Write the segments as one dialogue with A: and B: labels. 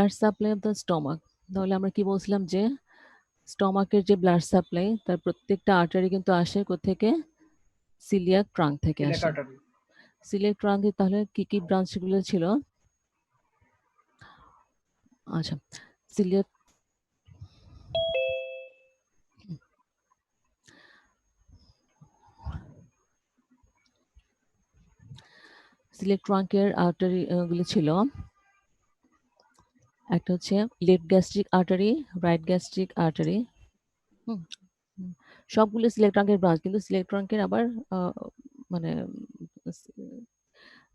A: Blood supply of the stomach, তাহলে আমরা কি বলছিলাম যে স্টমাকের যে ব্লাড সাপ্লাই তার প্রত্যেকটা আর্টারি কিন্তু আসে কোত্থেকে? সিলিয়াক ট্রাঙ্ক থেকে
B: সিলিয়াক
A: আসে।
B: আর্টারি।
A: সিলিয়াক ট্রাঙ্কে তাহলে কি কি ব্রাঞ্চগুলো ছিল? আচ্ছা, সিলিয়াক সিলিয়াক ট্রাঙ্কের আর্টারি গুলো ছিল, একটা হচ্ছে left gastric artery, right gastric artery. সবগুলো সিলিয়াক ট্রাঙ্কের ব্রাঞ্চ, কিন্তু সিলিয়াক ট্রাঙ্কের আবার মানে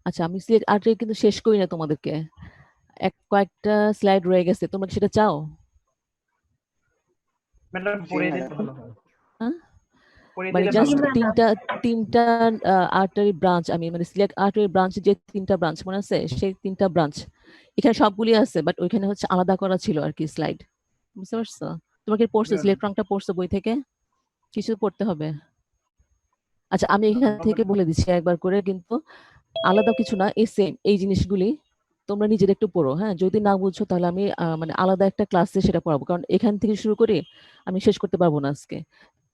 A: আচ্ছা, আমি সিলেক্ট আর্টারি কিন্তু শেষ করি না তোমাদেরকে, কয়েকটা স্লাইড রয়ে গেছে, তোমরা কি সেটা চাও?
B: ম্যাডাম পড়িয়ে দিলে ভালো হয়।
A: হ্যাঁ,
B: পড়িয়ে
A: মানে
B: দিলে ভালো
A: জাস্ট
B: হয়।
A: তিনটা আর্টারি ব্রাঞ্চ, আমি মানে সিলেক্ট আর্টারি ব্রাঞ্চ যে তিনটা ব্রাঞ্চ মনে আছে, সেই তিনটা ব্রাঞ্চ এখানে সবগুলি আছে, বাট ওইখানে হচ্ছে আলাদা করা ছিল আর কি স্লাইড, বুঝতে পারছো? তোমাকে পড়ছো সিলেক্ট ট্রাঙ্কটা পড়ছো বই থেকে? কিছু পড়তে হবে? আচ্ছা, আমি এখান থেকে বলে দিচ্ছি একবার করে, কিন্তু আলাদা কিছু না, এই সেম এই জিনিসগুলি তোমরা নিজের একটু পড়ো, হ্যাঁ? যদি না বুঝছো তাহলে আমি মানে আলাদা একটা ক্লাসে সেটা পড়াবো, কারণ এখান থেকে শুরু করে আমি শেষ করতে পারবো না আজকে।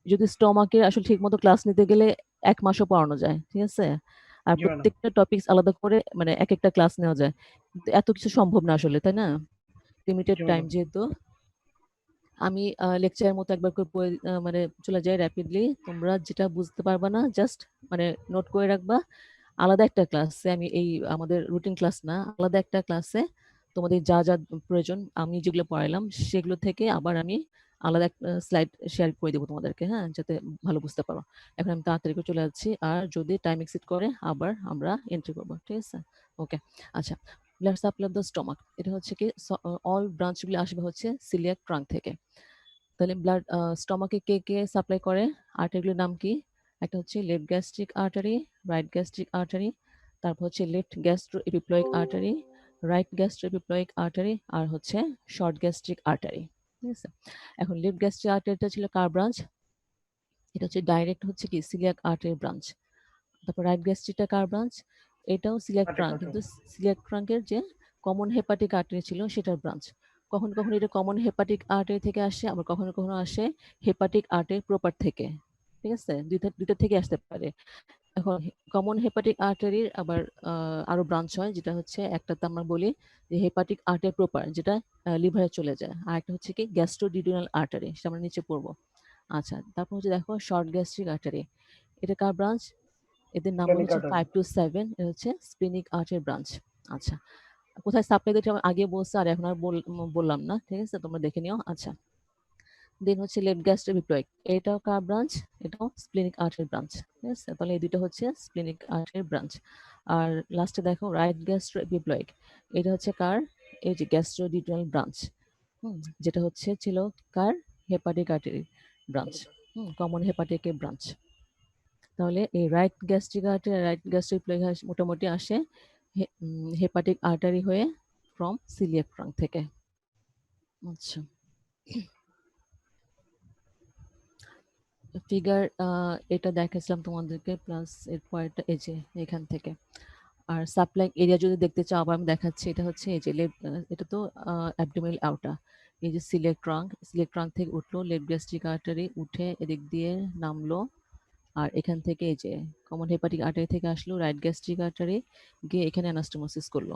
A: যদি স্টমাকের আসলে ঠিক মতো ক্লাস নিতে গেলে 1 মাসও পড়ানো যায়, ঠিক আছে? আর
B: জি ম্যাডাম।
A: প্রত্যেকটা টপিকস আলাদা করে মানে এক একটা ক্লাস নেওয়া যায়, কিন্তু এত কিছু সম্ভব না আসলে, তাই না? লিমিটেড
B: জি
A: টাইম
B: ম্যাডাম।
A: যেহেতু। আমি লেকচারের মতো একবার করে মানে চলে যাই র্যাপিডলি, তোমরা যেটা বুঝতে পারবা না জাস্ট মানে নোট করে রাখবা। আলাদা একটা ক্লাসে আমি এই আমাদের রুটিন ক্লাস না, আলাদা একটা ক্লাসে তোমাদের যা যা প্রয়োজন আমি যেগুলো পড়াইলাম সেগুলো থেকে আবার আমি আলাদা একটা স্লাইড শেয়ার করে দেবো তোমাদেরকে, হ্যাঁ, যাতে ভালো বুঝতে পারো। এখন আমি তাড়াতাড়ি করে চলে যাচ্ছি, আর যদি টাইম এক্সিড করে আবার আমরা এন্ট্রি করবো, ঠিক আছে? ওকে, আচ্ছা। Blood supply of the stomach, এটা হচ্ছে কি অল ব্রাঞ্চগুলো আসবে হচ্ছে সিলিয়াক ট্রাঙ্ক থেকে। তাহলে ব্লাড স্টমাকে কে কে সাপ্লাই করে? আর্টারিগুলোর নাম কি? একটা হচ্ছে left gastric artery, right gastric artery, তারপর হচ্ছে left gastroepiploic artery, right gastroepiploic artery, আর হচ্ছে শর্ট গ্যাস্ট্রিক আর্টারি, ঠিক আছে? এখন লেফট গ্যাস্ট্রিক আর্টারিটা ছিল কার ব্রাঞ্চ? এটা হচ্ছে ডাইরেক্ট হচ্ছে কি সিলিয়াক আর্টারি ব্রাঞ্চ। তারপর রাইট গ্যাস্ট্রিকটা কার ব্রাঞ্চ? এটাও সিলিয়াক ট্রাঙ্ক, কিন্তু সিলিয়াক ট্রাঙ্কের যে কমন হেপাটিক আর্টারি ছিল সেটার ব্রাঞ্চ। কখনো কখনো এটা কমন হেপাটিক আর্টারি থেকে আসে, আবার কখনো কখনো আসে হেপাটিক আর্টারি প্রপার থেকে, ঠিক আছে? দুইটা থেকে আসতে পারে। এখন কমন হেপাটিক আর্টারির আবার আরো ব্রাঞ্চ হয়, যেটা হচ্ছে একটাতে আমরা বলি যে হেপাটিক আর্টারি প্রপার, যেটা লিভারে চলে যায়, আর একটা হচ্ছে কি গ্যাস্ট্রোডিউডেনাল আর্টারি, সেটা আমরা নিচে পড়বো। আচ্ছা, তারপর হচ্ছে দেখো শর্ট গ্যাস্ট্রিক আর্টারি, এটা কার ব্রাঞ্চ? এদের নাম্বার হচ্ছে 5 to 7, এটা হচ্ছে স্প্লেনিক আর্টের ব্রাঞ্চ। আচ্ছা, কোথায় সাপ্লাই দিতে আমি আগে বলছি, আর এখন আর বললাম না, ঠিক আছে? তোমরা দেখে নিও। আচ্ছা, দেন হচ্ছে লেফট গ্যাস্ট্রো এপিপ্লয়িক, এটাও কার ব্রাঞ্চ? এটাও স্প্লেনিক আর্টের ব্রাঞ্চ, ঠিক আছে? তাহলে এই দুটো হচ্ছে স্প্লেনিক আর্টের ব্রাঞ্চ। আর লাস্টে দেখো রাইট গ্যাস্ট্রো এপিপ্লয়িক, এটা হচ্ছে কার? এই যে গ্যাস্ট্রোডিউডেনাল ব্রাঞ্চ, যেটা হচ্ছে ছিল কার? হেপাটিক আর্টারি ব্রাঞ্চ, কমন হেপাটিকের ব্রাঞ্চ। তাহলে এই right gastric artery, right gastric প্লেগাস মোটামুটি আসে হেপাটিক আর্টারি হয়ে ফ্রম সিলিয়াক ট্রাঙ্ক থেকে। আচ্ছা, ফিগার এটা দেখাচ্ছিলাম তোমাদেরকে, প্লাস এর পরেরটা এই যে এখান থেকে। আর সাপ্লাই এরিয়া যদি দেখতে চাও আবার আমি দেখাচ্ছি, এটা হচ্ছে এই যে এটা তো অ্যাবডোমিনাল আউটা, এই যে সিলিয়াক ট্রাঙ্ক থেকে উঠলো, লেফট গ্যাস্ট্রিক আর্টারি উঠে এদিক দিয়ে নামলো, আর এখান থেকে এই যে কমন হেপাটিক আর্টারি থেকে আসলো রাইট গ্যাস্ট্রিক আর্টারি, গিয়ে এখানে অ্যানাস্টোমোসিস করলো।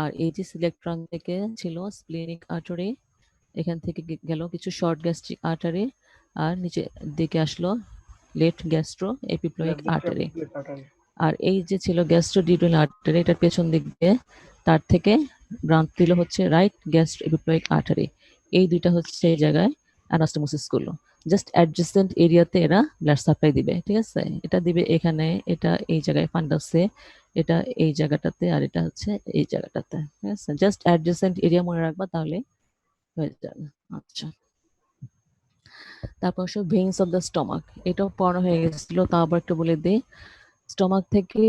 A: আর এই যে সিলেক্ট ট্রাঙ্ক থেকে ছিল স্প্লেনিক আর্টারি, এখান থেকে গেল কিছু শর্ট গ্যাস্ট্রিক আর্টারি, আর নিচে দিকে আসলো লেফট গ্যাস্ট্রো এপিপ্লয়িক আর্টারি। আর এই যে ছিল গ্যাস্ট্রোডিউডেনাল আর্টারি, এটার পেছন দিক দিয়ে তার থেকে ব্রাঞ্চ দিল হচ্ছে রাইট গ্যাস্ট্রো এপিপ্লয়িক আর্টারি। এই দুইটা হচ্ছে এই জায়গায় অ্যানাস্টোমোসিস করলো, জাস্ট অ্যাডজেসেন্ট এরিয়াতে এরা ব্লাড সাপ্লাই দিবে, ঠিক আছে? এটা দিবে এখানে, এটা এই জায়গায় ফান্ডাসে, এটা এই জায়গাটাতে, আর এটা হচ্ছে এই জায়গাটাতে, ঠিক আছে? জাস্ট অ্যাডজেসেন্ট এরিয়া মনে রাখবা, তাহলে হয়ে যাবে। আচ্ছা, তারপর সব ভেইনস অফ দ্য স্টমাক, এটাও পড়ানো হয়ে গেছিল, তা আবার একটু বলে দিই। স্টমাক থেকে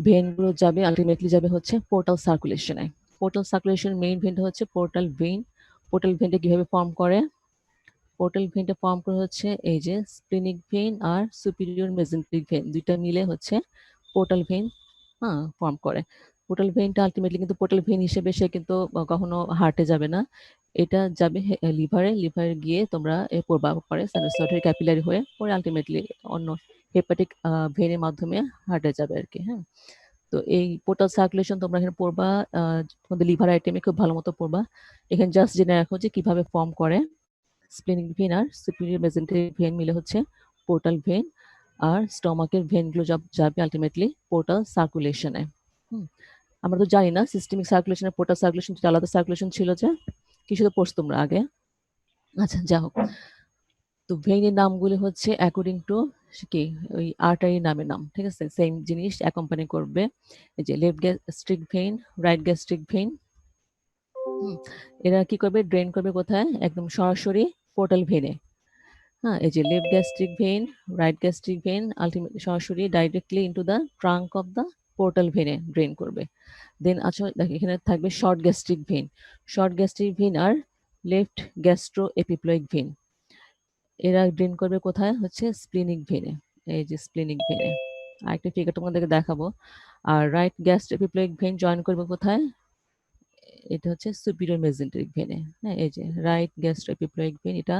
A: ভেন গুলো যাবে, আলটিমেটলি যাবে হচ্ছে পোর্টাল সার্কুলেশনে। পোর্টাল সার্কুলেশন মেইন ভেনটা হচ্ছে পোর্টাল ভেন। পোর্টাল ভেনটা কিভাবে ফর্ম করে? পোর্টাল ভেনটা ফর্ম করে হচ্ছে এই যে স্প্লেনিক ভেন আর সুপিরিয়র মেজেন্ট্রিক ভেন দুইটা মিলে হচ্ছে পোর্টাল ভেন, হ্যাঁ, ফর্ম করে। পোর্টাল ভেইনটা আলটিমেটলি কিন্তু পোর্টাল ভেইন হিসেবে সে কিন্তু কখনো হার্টে যাবে না, এটা যাবে লিভারে, লিভারে গিয়ে তোমরা পড়বা পরে সাইনোসয়েডাল ক্যাপিলারি হয়ে পরে আলটিমেটলি অন্য হেপাটিক ভেইনের মাধ্যমে হার্টে যাবে আর কি। হ্যাঁ, তো এই পোর্টাল সার্কুলেশন তোমরা এখানে পড়বা, তোমাদের লিভার আইটেমে খুব ভালো মতো পড়বা। এখানে জাস্ট জেনে রাখো যে কিভাবে ফর্ম করে। স্প্লেনিক ভেইন আর সুপিরিয়র মেসেন্টেরিক ভেইন মিলে হচ্ছে পোর্টাল ভেইন, আর স্টমাকের ভেইনগুলো যাবে আলটিমেটলি পোর্টাল সার্কুলেশনে। আমরা তো জানি না সিস্টেমিক সার্কুলেশন আর পোর্টাল সার্কুলেশন দুটো আলাদা সার্কুলেশন ছিল, যে কিছু তো পড়ছো তোমরা আগে। আচ্ছা, যা হোক, তো ভেইনের নামগুলি হচ্ছে অ্যাকর্ডিং টু কি ওই আর্টারি নামের নাম, ঠিক আছে, সেম জিনিস অ্যাকম্পানি করবে। এই যে left gastric vein, right gastric vein, এরা কি করবে, ড্রেন করবে কোথায়, একদম সরাসরি পোর্টাল ভেইনে। হ্যাঁ, এই যে left gastric vein, right gastric vein ultimately সরাসরি directly into the trunk of the portal ভেইনে ড্রেন করবে। দেন আচ্ছা দেখো এখানে থাকবে short gastric vein, short gastric vein আর লেফট গ্যাস্ট্রো এপিপ্লয়েক ভেইন, এরা ড্রেন করবে কোথায়, হচ্ছে স্প্লিনিক ভেইনে, এই যে স্প্লিনিক ভেইনে। আরেকটা ফিগার তোমাদেরকে দেখাবো। আর right gastroepiploic vein join করবে কোথায়, এটা হচ্ছে সুপিরিয়র মেসেন্টেরিক ভেইনে। হ্যাঁ, এই যে রাইট গ্যাস্ট্রো এপিপ্লয়েক ভেইন, এটা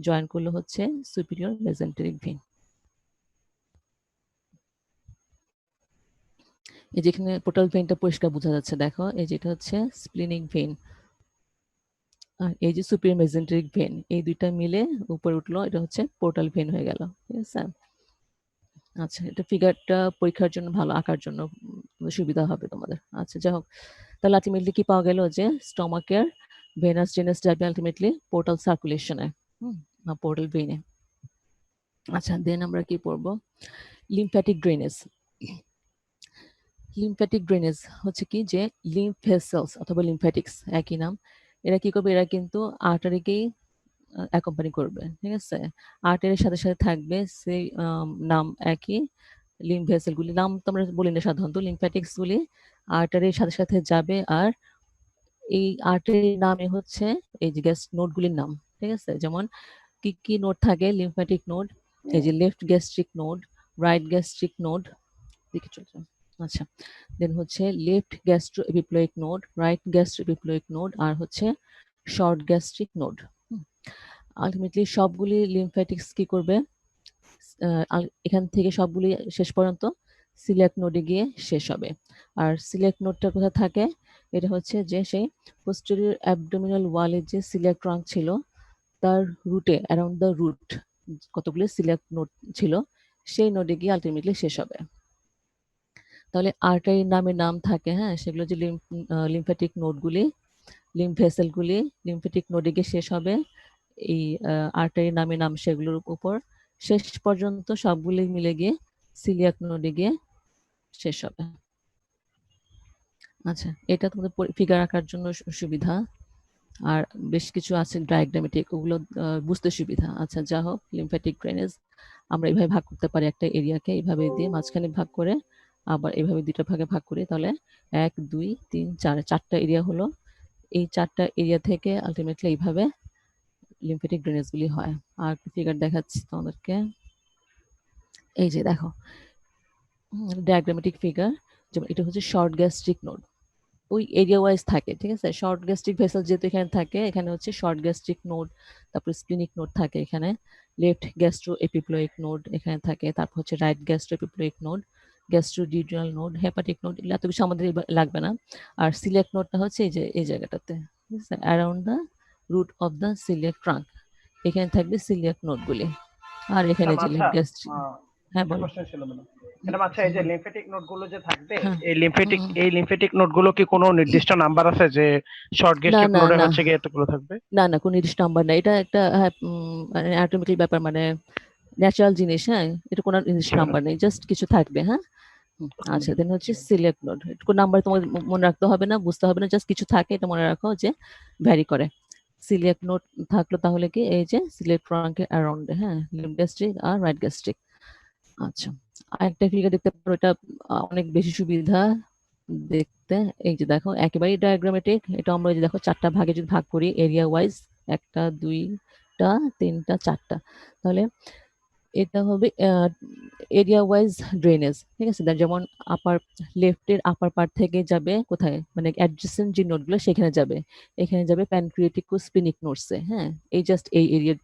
A: জয়েন করলে হচ্ছে সুপিরিয়র মেসেন্টেরিক ভেইন। এই যেখানে পোর্টাল ভেইনটা পরিষ্কার বোঝা যাচ্ছে, দেখো এই যেটা হচ্ছে স্প্লিনিক ভেইন, আর এই যে সুপিরিয়র মেসেন্টেরিক ভেইন, এই দুইটা মিলে উপরে উঠলো, এটা হচ্ছে পোর্টাল ভেইন হয়ে গেল, ঠিক আছে। আচ্ছা, এটা ফিগারটা পরীক্ষার জন্য ভালো আঁকার জন্য সুবিধা হবে তোমাদের। আচ্ছা, যাই হোক, তাহলে আলটিমেটলি কি পাওয়া গেল, যে স্টমাকের ভেনাস ড্রেনেজ যাবে আলটিমেটলি পোর্টাল সার্কুলেশনে, পোর্টাল ভেইনে। আচ্ছা, দেন আমরা কি পড়বো, লিম্ফ্যাটিক ড্রেনেজ। লিম্ফ্যাটিক ড্রেনেজ হচ্ছে কি, যে লিম্ফ ভেসেলস অথবা লিম্ফ্যাটিক্স একই নাম, এরা কি করবে, এরা কিন্তু আর্টারিকেই অ্যাকম্পানি করবে, ঠিক আছে। আর্টারির সাথে সাথে থাকবে সেই নাম একই, লিম্ফ ভেসেল গুলি নাম তো আমরা বলি না সাধারণত, লিম্ফ্যাটিক্স গুলি আর্টারির সাথে সাথে যাবে, আর এই আর্টারির নামে হচ্ছে এই যে গ্যাস নোড গুলির নাম, ঠিক আছে। যেমন কি কি নোড থাকে, লিম্ফ্যাটিক নোড, এই যে left gastric node, right gastric node, দেখে চলছে। আচ্ছা, দেন হচ্ছে left gastroepiploic node, right gastroepiploic node, আর হচ্ছে শর্ট গ্যাস্ট্রিক নোড। আলটিমেটলি সবগুলি লিম্ফ্যাটিক্স কি করবে, এখান থেকে সবগুলি শেষ পর্যন্ত সিলিয়াক নোডে গিয়ে শেষ হবে। আর সিলিয়াক নোডটা কোথায় থাকে, এটা হচ্ছে যে সেই পোস্টেরিয়র অ্যাবডোমিনাল ওয়ালের যে সিলিয়াক ট্রাঙ্ক ছিল তার রুটে, অ্যারাউন্ড দ্য রুট কতগুলো সিলিয়াক নোড ছিল, সেই নোডে গিয়ে আলটিমেটলি শেষ হবে। তাহলে আর্টারি নামে নাম থাকে, হ্যাঁ, সেগুলো যে লিম্ফ্যাটিক নোডগুলি, লিম্ফ ভেসেলগুলি লিম্ফ্যাটিক নোডে গিয়ে শেষ হবে, এই আর্টারি নামে নাম সেগুলোর উপর, শেষ পর্যন্ত সবগুলি মিলে গিয়ে সিলিয়াক নোডে গিয়ে শেষ হবে। আচ্ছা, এটা তোমাদের ফিগার আঁকার জন্য সুবিধা, আর বেশ কিছু আছে ডায়াগ্রামেটিক, ওগুলো বুঝতে সুবিধা। আচ্ছা, যা হোক, লিম্ফ্যাটিক ড্রেনেজ আমরা এইভাবে ভাগ করতে পারি, একটা এরিয়াকে এইভাবে দিয়ে মাঝখানে ভাগ করে, আবার এইভাবে দুইটা ভাগে ভাগ করি, তাহলে 1 2 3 4 চারটা এরিয়া হলো। এই চারটা এরিয়া থেকে আলটিমেটলি এইভাবে লিম্ফ্যাটিক ড্রেনেজ গুলি হয়। আর ফিগার দেখাচ্ছি তোমাদেরকে, এই যে দেখো ডায়াগ্রামেটিক ফিগার, যেমন এটা হচ্ছে শর্ট গ্যাস্ট্রিক নোড, ওই এরিয়া ওয়াইজ থাকে, ঠিক আছে। শর্ট গ্যাস্ট্রিক ভেসেল যেহেতু এখানে থাকে, এখানে হচ্ছে শর্ট গ্যাস্ট্রিক নোড, তারপর স্প্লিনিক নোড থাকে এখানে, লেফট গ্যাস্ট্রো এপিপ্লয়েক নোড এখানে থাকে, তারপর হচ্ছে right gastroepiploic node, gastroduodenal node, hepatic node, এগুলো এত কিছু আমাদের লাগবে না। আর সিলিয়াক নোডটা হচ্ছে এই যে এই জায়গাটাতে, ঠিক আছে, around the root of the coeliac trunk, এখানে থাকবে সিলিয়াক নোডগুলি। আর এখানে যে
B: আচ্ছা,
A: লেফট গ্যাস্ট্রিক, হ্যাঁ
B: একটা
A: বলো।
B: কোশ্চেন ছিল ম্যাডাম। ম্যাডাম আচ্ছা, এই যে লিম্ফ্যাটিক নোড গুলো যে থাকবে,
A: হ্যাঁ,
B: এই লিম্ফ্যাটিক নোড গুলো কি কোনো নির্দিষ্ট নাম্বার আছে, যে শর্ট
A: না
B: গ্যাস্ট্রিক
A: না
B: নোডে
A: না
B: হচ্ছে গিয়ে এতগুলো থাকবে?
A: না না, কোনো নির্দিষ্ট নাম্বার না, এটা একটা হ্যাঁ অ্যাটমিক্যাল ব্যাপার, মানে ন্যাচারাল জিনিস, হ্যাঁ, এটা কোনো নির্দিষ্ট
B: আচ্ছা,
A: নাম্বার নেই, জাস্ট কিছু থাকবে। হ্যাঁ, আচ্ছা, দেন হচ্ছে
B: আচ্ছা।
A: সিলেক্ট নোড, কোনো নাম্বার তোমার মনে রাখতে হবে না, বুঝতে হবে না, জাস্ট কিছু থাকে, এটা মনে রাখো যে ভ্যারি করে। সিলেক্ট নোড থাকলো তাহলে কি, এই যে সিলেক্ট ট্রাঙ্কের অ্যারাউন্ডে, হ্যাঁ, লেফট গ্যাস্ট্রিক আর রাইট গ্যাস্ট্রিক। আচ্ছা, আরেকটা ফিগার দেখতে পারো, এটা অনেক বেশি সুবিধা দেখতে। এই যে দেখো একেবারেই ডায়াগ্রামেটিক, এটা আমরা এই যে দেখো চারটা ভাগে যদি ভাগ করি এরিয়া ওয়াইজ, একটা দুইটা তিনটা চারটা, তাহলে এটা হবে এরিয়া ওয়াইজ ড্রেনেজ, ঠিক আছে? যেমন আপার লেফটের আপার পার্ট থেকে যাবে কোথায়, মানে অ্যাডজেসেন্ট যে নোডগুলো সেখানে যাবে, এখানে যাবে প্যানক্রিয়াটিকোস্পিনিক নোডসে। হ্যাঁ, এই জাস্ট এই এরিয়ার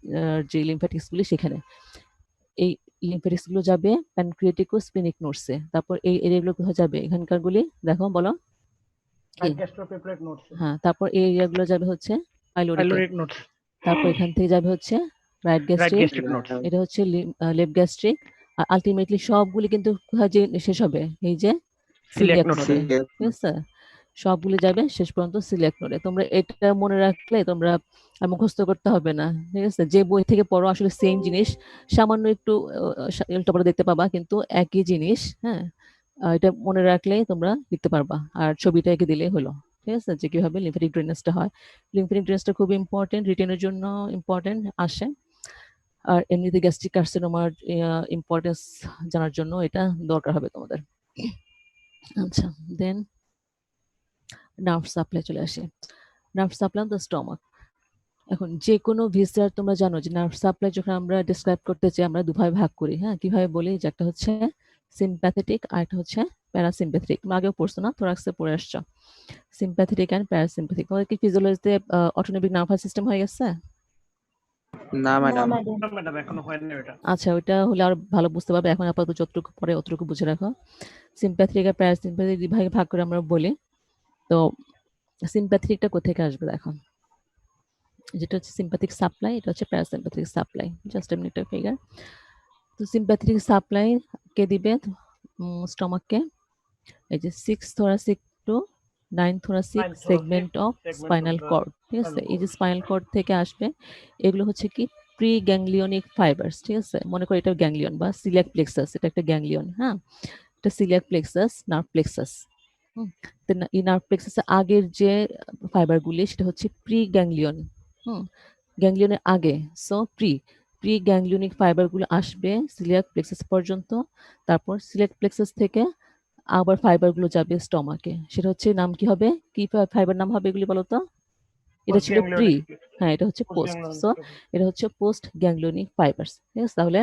A: যে লিম্ফ্যাটিক্স গুলি সেখানে, এই লিম্ফ্যাটিক্স গুলো যাবে প্যানক্রিয়াটিকোস্পিনিক নোডসে। তারপর এই এরিয়াগুলো কোথায় যাবে, এখানকার গুলি দেখো, বলো কি?
B: গ্যাস্ট্রোপেপ্টাইড নোডস,
A: হ্যাঁ, তারপর এই এরিয়াগুলো যাবে হচ্ছে পাইলোরিকে।
B: পাইলোরিক নোডস,
A: তারপর এখান থেকে যাবে হচ্ছে right
B: right
A: gastric,
B: gastric nodes,
A: এটা হচ্ছে লেফট গ্যাস্ট্রিক। আর আলটিমেটলি সবগুলি কিন্তু কোথায় যে শেষ হবে, এই যে
B: সিলিয়াক
A: সিলিয়াক
B: নোডস।
A: নোডে, ঠিক আছে? সবগুলি যাবে শেষ পর্যন্ত সিলিয়াক নোডে। তোমরা এটা মনে রাখলে তোমরা আর মুখস্থ করতে হবে না, ঠিক আছে? যে বই থেকে পড়ো আসলে সেম জিনিস, সামান্য একটু উল্টাপাল্টা দেখতে পাবা, কিন্তু একই জিনিস। হ্যাঁ, এটা মনে রাখলেই তোমরা লিখতে পারবা, আর ছবিটা এঁকে দিলেই হলো, ঠিক আছে? যে কিভাবে লিম্ফেটিক ড্রেনেজটা হয়। লিম্ফেটিক ড্রেনেজটা খুব ইম্পর্টেন্ট, রিটেনের জন্য ইম্পর্টেন্ট আসে। আর এমনিতে গ্যাস্ট্রিক কার্সিনোমার ইম্পর্টেন্স জানার জন্য এটা দরকার হবে তোমাদের। আচ্ছা, দেন নার্ভ সাপ্লাই চলে আসে। Nerve supply of the stomach. এখন যে কোনো ভিসার তোমরা জানো যে নার্ভ সাপ্লাই যখন আমরা ডিসক্রাইব করতে চাই আমরা দুভাবে ভাগ করি। হ্যাঁ, কিভাবে বলি, যে একটা হচ্ছে সিম্প্যাথেটিক আর একটা হচ্ছে প্যারাসিম্প্যাথেটিক। তুমি আগেও পড়ছো না, থোরাক্সে পড়ে আসছো সিম্প্যাথেটিক অ্যান্ড প্যারাসিম্প্যাথিক। তোমাদের কি ফিজিওলজিতে অটোনমিক নার্ভাস সিস্টেম হয়ে গেছে?
C: না ম্যাডাম।
B: ম্যাডাম এখনো হয়নি ওটা।
A: আচ্ছা, ওইটা হলে আর ভালো বুঝতে পারবে। এখন আপাতত যতটুকু পরে অতটুকু বুঝে রাখো। সিম্প্যাথেটিক আর প্যারাসিম্প্যাথিক দুই ভাগে ভাগ করে আমরা বলি। তো সিম্প্যাথেটিকটা কোথেকে আসবে দেখো, যেটা হচ্ছে সিম্প্যাথিক সাপ্লাই, এটা হচ্ছে প্যারাসিম্প্যাথিক সাপ্লাই। জাস্ট এমনি একটা ফিগার। তো সিম্প্যাথেটিক সাপ্লাই কে দিবে স্টমাককে, এই যে 6 thoracic to 9 thoracic segment of spinal cord, ঠিক আছে? এই যে স্পাইনাল কর্ড থেকে আসবে, এগুলো হচ্ছে কি প্রি গ্যাংলিয়নিক ফাইবারস, ঠিক আছে? মনে করো এটা গ্যাংলিয়ন বা সিলিয়াক প্লেক্সাস, এটা একটা গ্যাংলিয়ন। হ্যাঁ, এটা সিলিয়াক প্লেক্সাস, নার্ভ প্লেক্সাস। এই নার্ভ প্লেক্সাসের আগের যে ফাইবারগুলি সেটা হচ্ছে প্রি গ্যাংলিয়ন। গ্যাংলিয়নের আগে, সো প্রি গ্যাংলিয়নিক ফাইবারগুলো আসবে সিলিয়াক প্লেক্সাস পর্যন্ত। তারপর সিলিয়াক প্লেক্সাস থেকে আবার ফাইবারগুলো যাবে স্টমাকে। সেটা হচ্ছে নাম কি হবে, কি ফাইবার নাম হবে এগুলি বলো তো? এটা ছিল প্রি, হ্যাঁ এটা হচ্ছে পোস্ট। সো এটা হচ্ছে পোস্ট গ্যাংলিয়নিক ফাইবারস, ঠিক আছে? তাহলে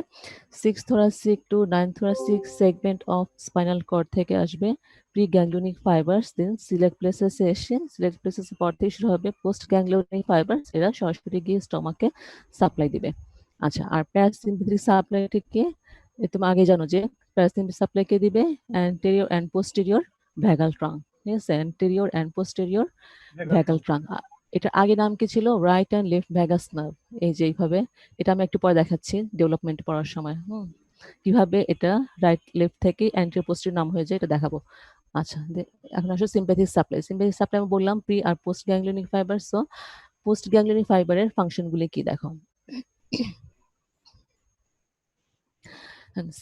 A: 6 thoracic to 9 thoracic segment of spinal cord থেকে আসবে pre ganglionic fibres, then coeliac প্লেক্সাসে এসে সিলিয়াক প্লেক্সাসের পর থেকে শুরু হবে পোস্ট গ্যাংলিয়নিক ফাইবারস, এরা সরাসরি গিয়ে স্টমাকে সাপ্লাই দিবে। আচ্ছা, আর প্যারাসিম্প্যাথিক সাপ্লাই কি, তুমি আগে জানো যে প্যারাসিম্প্যাথিক সাপ্লাই কে দিবে, anterior and posterior vagal trunk, ঠিক আছে? Anterior and posterior vagal trunk. এটার আগে নাম কি ছিল, right and left vagus nerve. এই যে এইভাবে, এটা আমি একটু পরে দেখাচ্ছি ডেভেলপমেন্ট পড়ার সময়। কিভাবে এটা রাইট লেফট থেকে অ্যান্টেরিয়র পোস্টেরিয়র নাম হয়ে যায় এটা দেখাবো। আচ্ছা, এখন আসলে সিম্প্যাথিক সাপ্লাই। সিম্প্যাথিক সাপ্লাই আমি বললাম প্রি আর পোস্ট গ্যাংলিয়নিক ফাইবার। সো পোস্ট গ্যাংলিয়নিক ফাইবারের ফাংশনগুলি কি দেখো,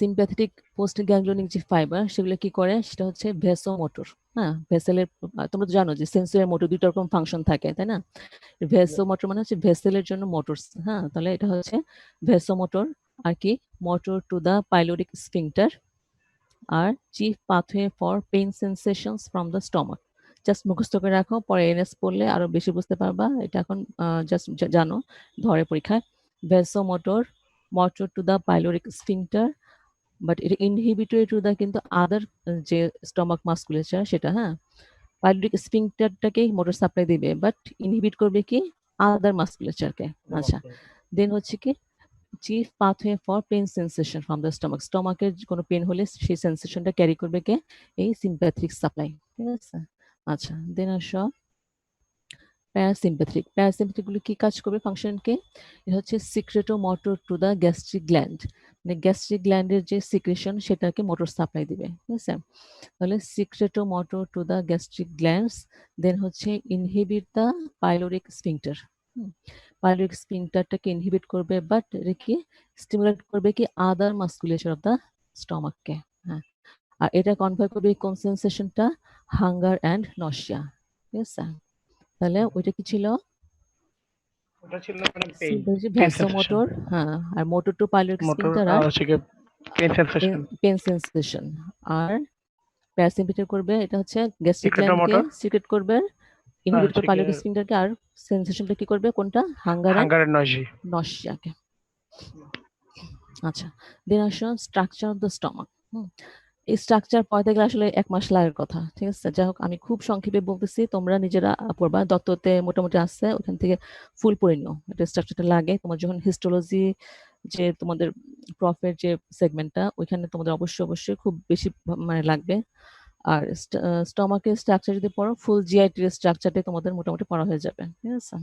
A: সিম্প্যাথেটিক পোস্ট গ্যাংলিয়নিক যে ফাইবার সেগুলো কি করে, সেটা হচ্ছে ভেসোমোটর। হ্যাঁ, ভেসেলের, তোমরা তো জানো যে সেন্সরি মোটর দুইটা রকম ফাংশন থাকে, তাই না? ভেসোমোটর মানে হচ্ছে ভেসেলের জন্য মোটরস। হ্যাঁ, তাহলে এটা হচ্ছে ভেসোমোটর। আর কি, motor to the pyloric sphincter আর chief pathway for pain sensations from the stomach. Just মুখস্থ করে রাখো, পরে এনএস পড়লে আরো বেশি বুঝতে পারবা। এটা এখন জাস্ট জানো, ধরে পরীক্ষায়। Vasomotor, motor to the pyloric sphincter, but এটা ইনহিবিটরি টু দা কিন্তু আদার যে স্টমাক মাসকুলেচার সেটা। হ্যাঁ, পাইলোরিক স্ফিংটারটাকেই মোটর সাপ্লাই দিবে, বাট ইনহিবিট করবে কি আদার মাসকুলেচারকে। আচ্ছা, দেন হচ্ছে কি chief pathway for pain sensation from the stomach. স্টমাকের কোনো পেন হলে সেই সেন্সেশনটা ক্যারি করবে কে, এই সিম্প্যাথিক সাপ্লাই, ঠিক আছে? আচ্ছা, দেন আসো প্যারাসিম্প্যাথিক। প্যারাসিম্প্যাথিক গুলো কি কাজ করবে, ফাংশন কে? এটা হচ্ছে secretomotor to the gastric gland, মানে গ্যাস্ট্রিক গ্ল্যান্ডের যে সিক্রেশন সেটাকে মোটর সাপ্লাই দিবে, ঠিক আছে? তাহলে secretomotor to the gastric glands, then হচ্ছে inhibit the pyloric sphincter. Pyloric স্ফিংটারটাকে ইনহিবিট করবে, বাট এটা কি স্টিমুলেট করবে কি আদার মাসকুলেচার অফ দা স্টমাককে। হ্যাঁ, আর এটা কনভার করবে কোন সেন্সেশনটা, হাঙ্গার অ্যান্ড নশিয়া, ঠিক আছে? তাহলে ওইটা কি ছিল,
B: ওটা ছিল ম্যাডাম পেইন
A: ভ্যাসোমোটর। হ্যাঁ, আর motor to pyloric
B: motor
A: sphincter আর
B: হচ্ছে পেইন সেন্সেশন।
A: Pain sensation. আর প্যারাসিম্প্যাথিক করবে, এটা হচ্ছে গ্যাস্ট্রিক
B: সিক্রেটো
A: গ্ল্যান্ডকে
B: মোটর
A: সিক্রেট করবে, ইনহিবিট করে পাইলোরিক স্ফিংটারকে, আর সেন্সেশনটা কি করবে কোনটা, hunger and
B: hunger and nausea.
A: নশিয়াকে। আচ্ছা, দেন আসো স্ট্রাকচার অফ দ্য স্টমাক। এই স্ট্রাকচার পড়াতে গেলে আসলে 1 মাস লাগার কথা, ঠিক আছে? যাই হোক, আমি খুব সংক্ষেপে বলতেছি, তোমরা নিজেরা পড়বা, দত্ততে মোটামুটি আছে, ওখান থেকে ফুল পড়ে নিও। এটা স্ট্রাকচারটা লাগে তোমার যখন হিস্টোলজি, যে তোমাদের প্রফের যে সেগমেন্টটা, ওইখানে তোমাদের অবশ্যই খুব বেশি মানে লাগবে। আর স্টমাকের স্ট্রাকচার যদি পড়ো, ফুল জিআইটি এর স্ট্রাকচারটাই তোমাদের মোটামুটি পড়া হয়ে যাবে, ঠিক আছে?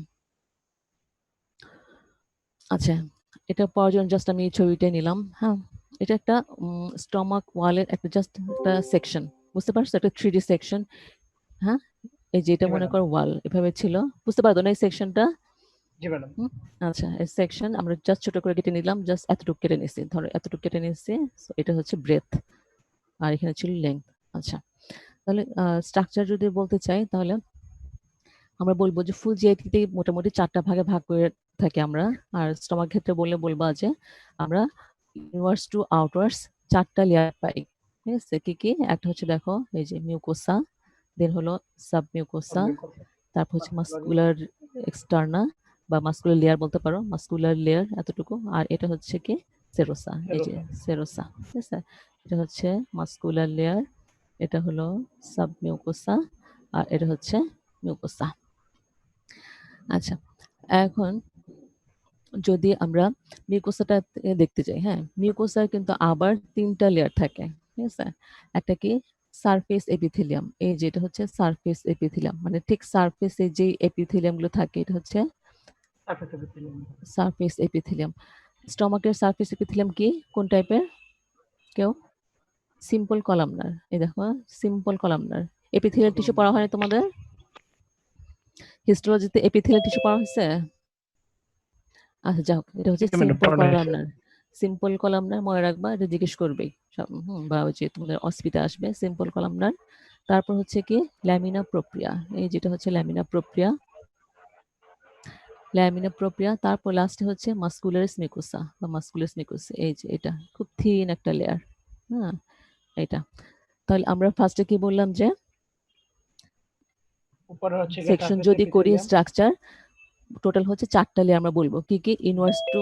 A: আচ্ছা, এটা পড়ার জন্য জাস্ট আমি এই ছবিটাই নিলাম। হ্যাঁ, এটা একটা স্টমাক ওয়ালের একটা জাস্ট একটা সেকশন, বুঝতে পারছো? একটা 3D সেকশন। হ্যাঁ, এই যে এটা
B: জি
A: মনে
B: ম্যাডাম।
A: করো ওয়াল এভাবে ছিল, বুঝতে পারতো না এই সেকশনটা?
B: জি ম্যাডাম।
A: আচ্ছা, এই সেকশন আমরা জাস্ট ছোট করে কেটে নিলাম, জাস্ট এতটুকু কেটে নিছি, ধরো এতটুকু কেটে নিছি। So, এটা হচ্ছে ব্রেথ, আর এখানে ছিল লেংথ। আচ্ছা, তাহলে স্ট্রাকচার যদি বলতে চাই, তাহলে আমরা বলবো যে ফুল জিআইটিতে মোটামুটি 4টা ভাগে ভাগ করে থাকি আমরা। আর স্টমাক ক্ষেত্রে বললে বলবা যে আমরা ইনওয়ার্ডস টু আউটওয়ার্ডস 4টা লেয়ার পাই, ঠিক আছে? কি কি? একটা হচ্ছে দেখো এই যে মিউকোসা, দেন হলো সাবমিউকোসা, তারপর হচ্ছে মাস্কুলার এক্সটার্না বা মাস্কুলার লেয়ার বলতে পারো, মাস্কুলার লেয়ার এতটুকু। আর এটা হচ্ছে কি সেরোসা, এই যে সেরোসা, ঠিক আছে? এটা হচ্ছে মাস্কুলার লেয়ার, এটা হলো সাবমিউকোসা, আর এটা হচ্ছে মিউকোসা। আচ্ছা, এখন যদি আমরা মিউকোসাটা দেখতে যাই, হ্যাঁ, মিউকোসার কিন্তু আবার 3টা লেয়ার থাকে, ঠিক আছে? একটা কি সারফেস এপিথেলিয়াম, এই যেটা হচ্ছে সারফেস এপিথেলিয়াম, মানে ঠিক সারফেসে যে এপিথেলিয়াম গুলো থাকে, এটা হচ্ছে সারফেস এপিথেলিয়াম। স্টমাকের সারফেস এপিথেলিয়াম কি, কোন টাইপের? কেউ? Simple columnar. এই দেখো, সিম্পল কলামনার। এপিথেলিয়াল টিস্যু পড়া হয়নি তোমাদের? হিস্টোলজিতে এপিথেলিয়াল টিস্যু পড়া হয়েছে? আচ্ছা, যাক, এটা হচ্ছে সিম্পল কলামনার। সিম্পল কলামনার মনে রাখবা, এটা জিজ্ঞেস করবেই বা ওই যে তোমাদের অস্পিতা আসবে সিম্পল কলামনার। তারপর হচ্ছে কি ল্যামিনা প্রোপ্রিয়া, এই যেটা হচ্ছে ল্যামিনা প্রোপ্রিয়া, ল্যামিনা প্রোপ্রিয়া। তারপর লাস্টে হচ্ছে মাস্কুলারিস মিউকোসা বা মাস্কুলারিস মিউকোসা, এই যে এটা খুব থিন একটা লেয়ার। হ্যাঁ, এটা। তাহলে আমরা ফার্স্টে কি বললাম যে
B: উপরে হচ্ছে
A: সেকশন যদি করি স্ট্রাকচার টোটাল হচ্ছে 4টা লেয়ার আমরা বলবো। কি কি? ইনওয়ার্ডস টু,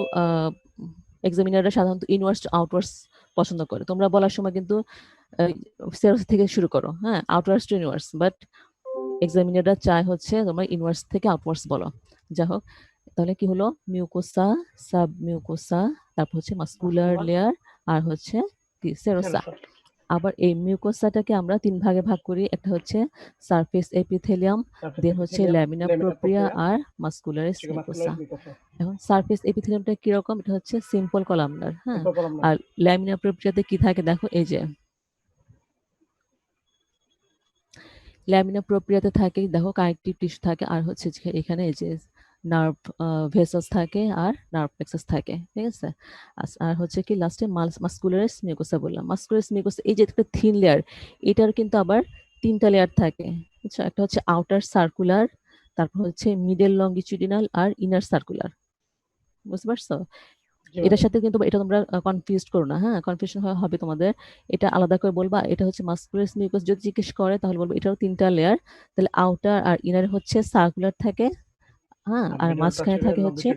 A: এক্সামিনাররা সাধারণত ইনওয়ার্ডস টু আউটওয়ার্ডস পছন্দ করে। তোমরা বলার সময় কিন্তু সেরোস থেকে শুরু করো, হ্যাঁ, আউটওয়ার্ডস টু ইনওয়ার্ডস, বাট এক্সামিনাররা চায় হচ্ছে তোমরা ইনওয়ার্ডস থেকে আউটওয়ার্ডস বলো। যাই হোক, তাহলে কি হলো মিউকোসা, সাব মিউকোসা, তারপর হচ্ছে মাস্কুলার লেয়ার, আর হচ্ছে কি সেরোসা। আবার এই মিউকোসাটাকে আমরা 3 ভাগে ভাগ করি, একটা হচ্ছে সারফেস এপিথেলিয়াম, দেন হচ্ছে ল্যামিনা প্রোপ্রিয়া, আর মাস্কুলারিস মিউকোসা। এখন সারফেস এপিথেলিয়ামটা কিরকম? এটা হচ্ছে সিম্পল কলামনার, হ্যাঁ। আর ল্যামিনা প্রোপ্রিয়াতে কি থাকে দেখো, এই যে ল্যামিনা প্রোপ্রিয়াতে থাকে, দেখো কানেকটিভ টিস্যু থাকে, আর হচ্ছে এখানে এই যে নার্ভ ভেসেলস থাকে, আর নার্ভ প্লেক্সাস থাকে, ঠিক আছে? আর হচ্ছে কি লাস্টে মাস্কুলারিস মিউকোসা বললাম। মাস্কুলারিস মিউকোসা এই যে একটা থিন লেয়ার, এটার কিন্তু আবার 3টা লেয়ার থাকে, বুঝছো? একটা হচ্ছে আউটার সার্কুলার, তারপর হচ্ছে মিডল লঙ্গিটিউডিনাল, আর ইনার সার্কুলার, বুঝতে পারছো? এটার সাথে কিন্তু এটা তোমরা কনফিউজ করো না, হ্যাঁ, কনফিউশন হবে তোমাদের। এটা আলাদা করে বলবা, এটা হচ্ছে মাস্কুলারিস মিউকাস যদি জিজ্ঞেস করে তাহলে বলবো এটাও 3টা লেয়ার। তাহলে আউটার আর ইনার হচ্ছে সার্কুলার থাকে, হ্যাঁ, আর মাঝখানে থাকে হচ্ছে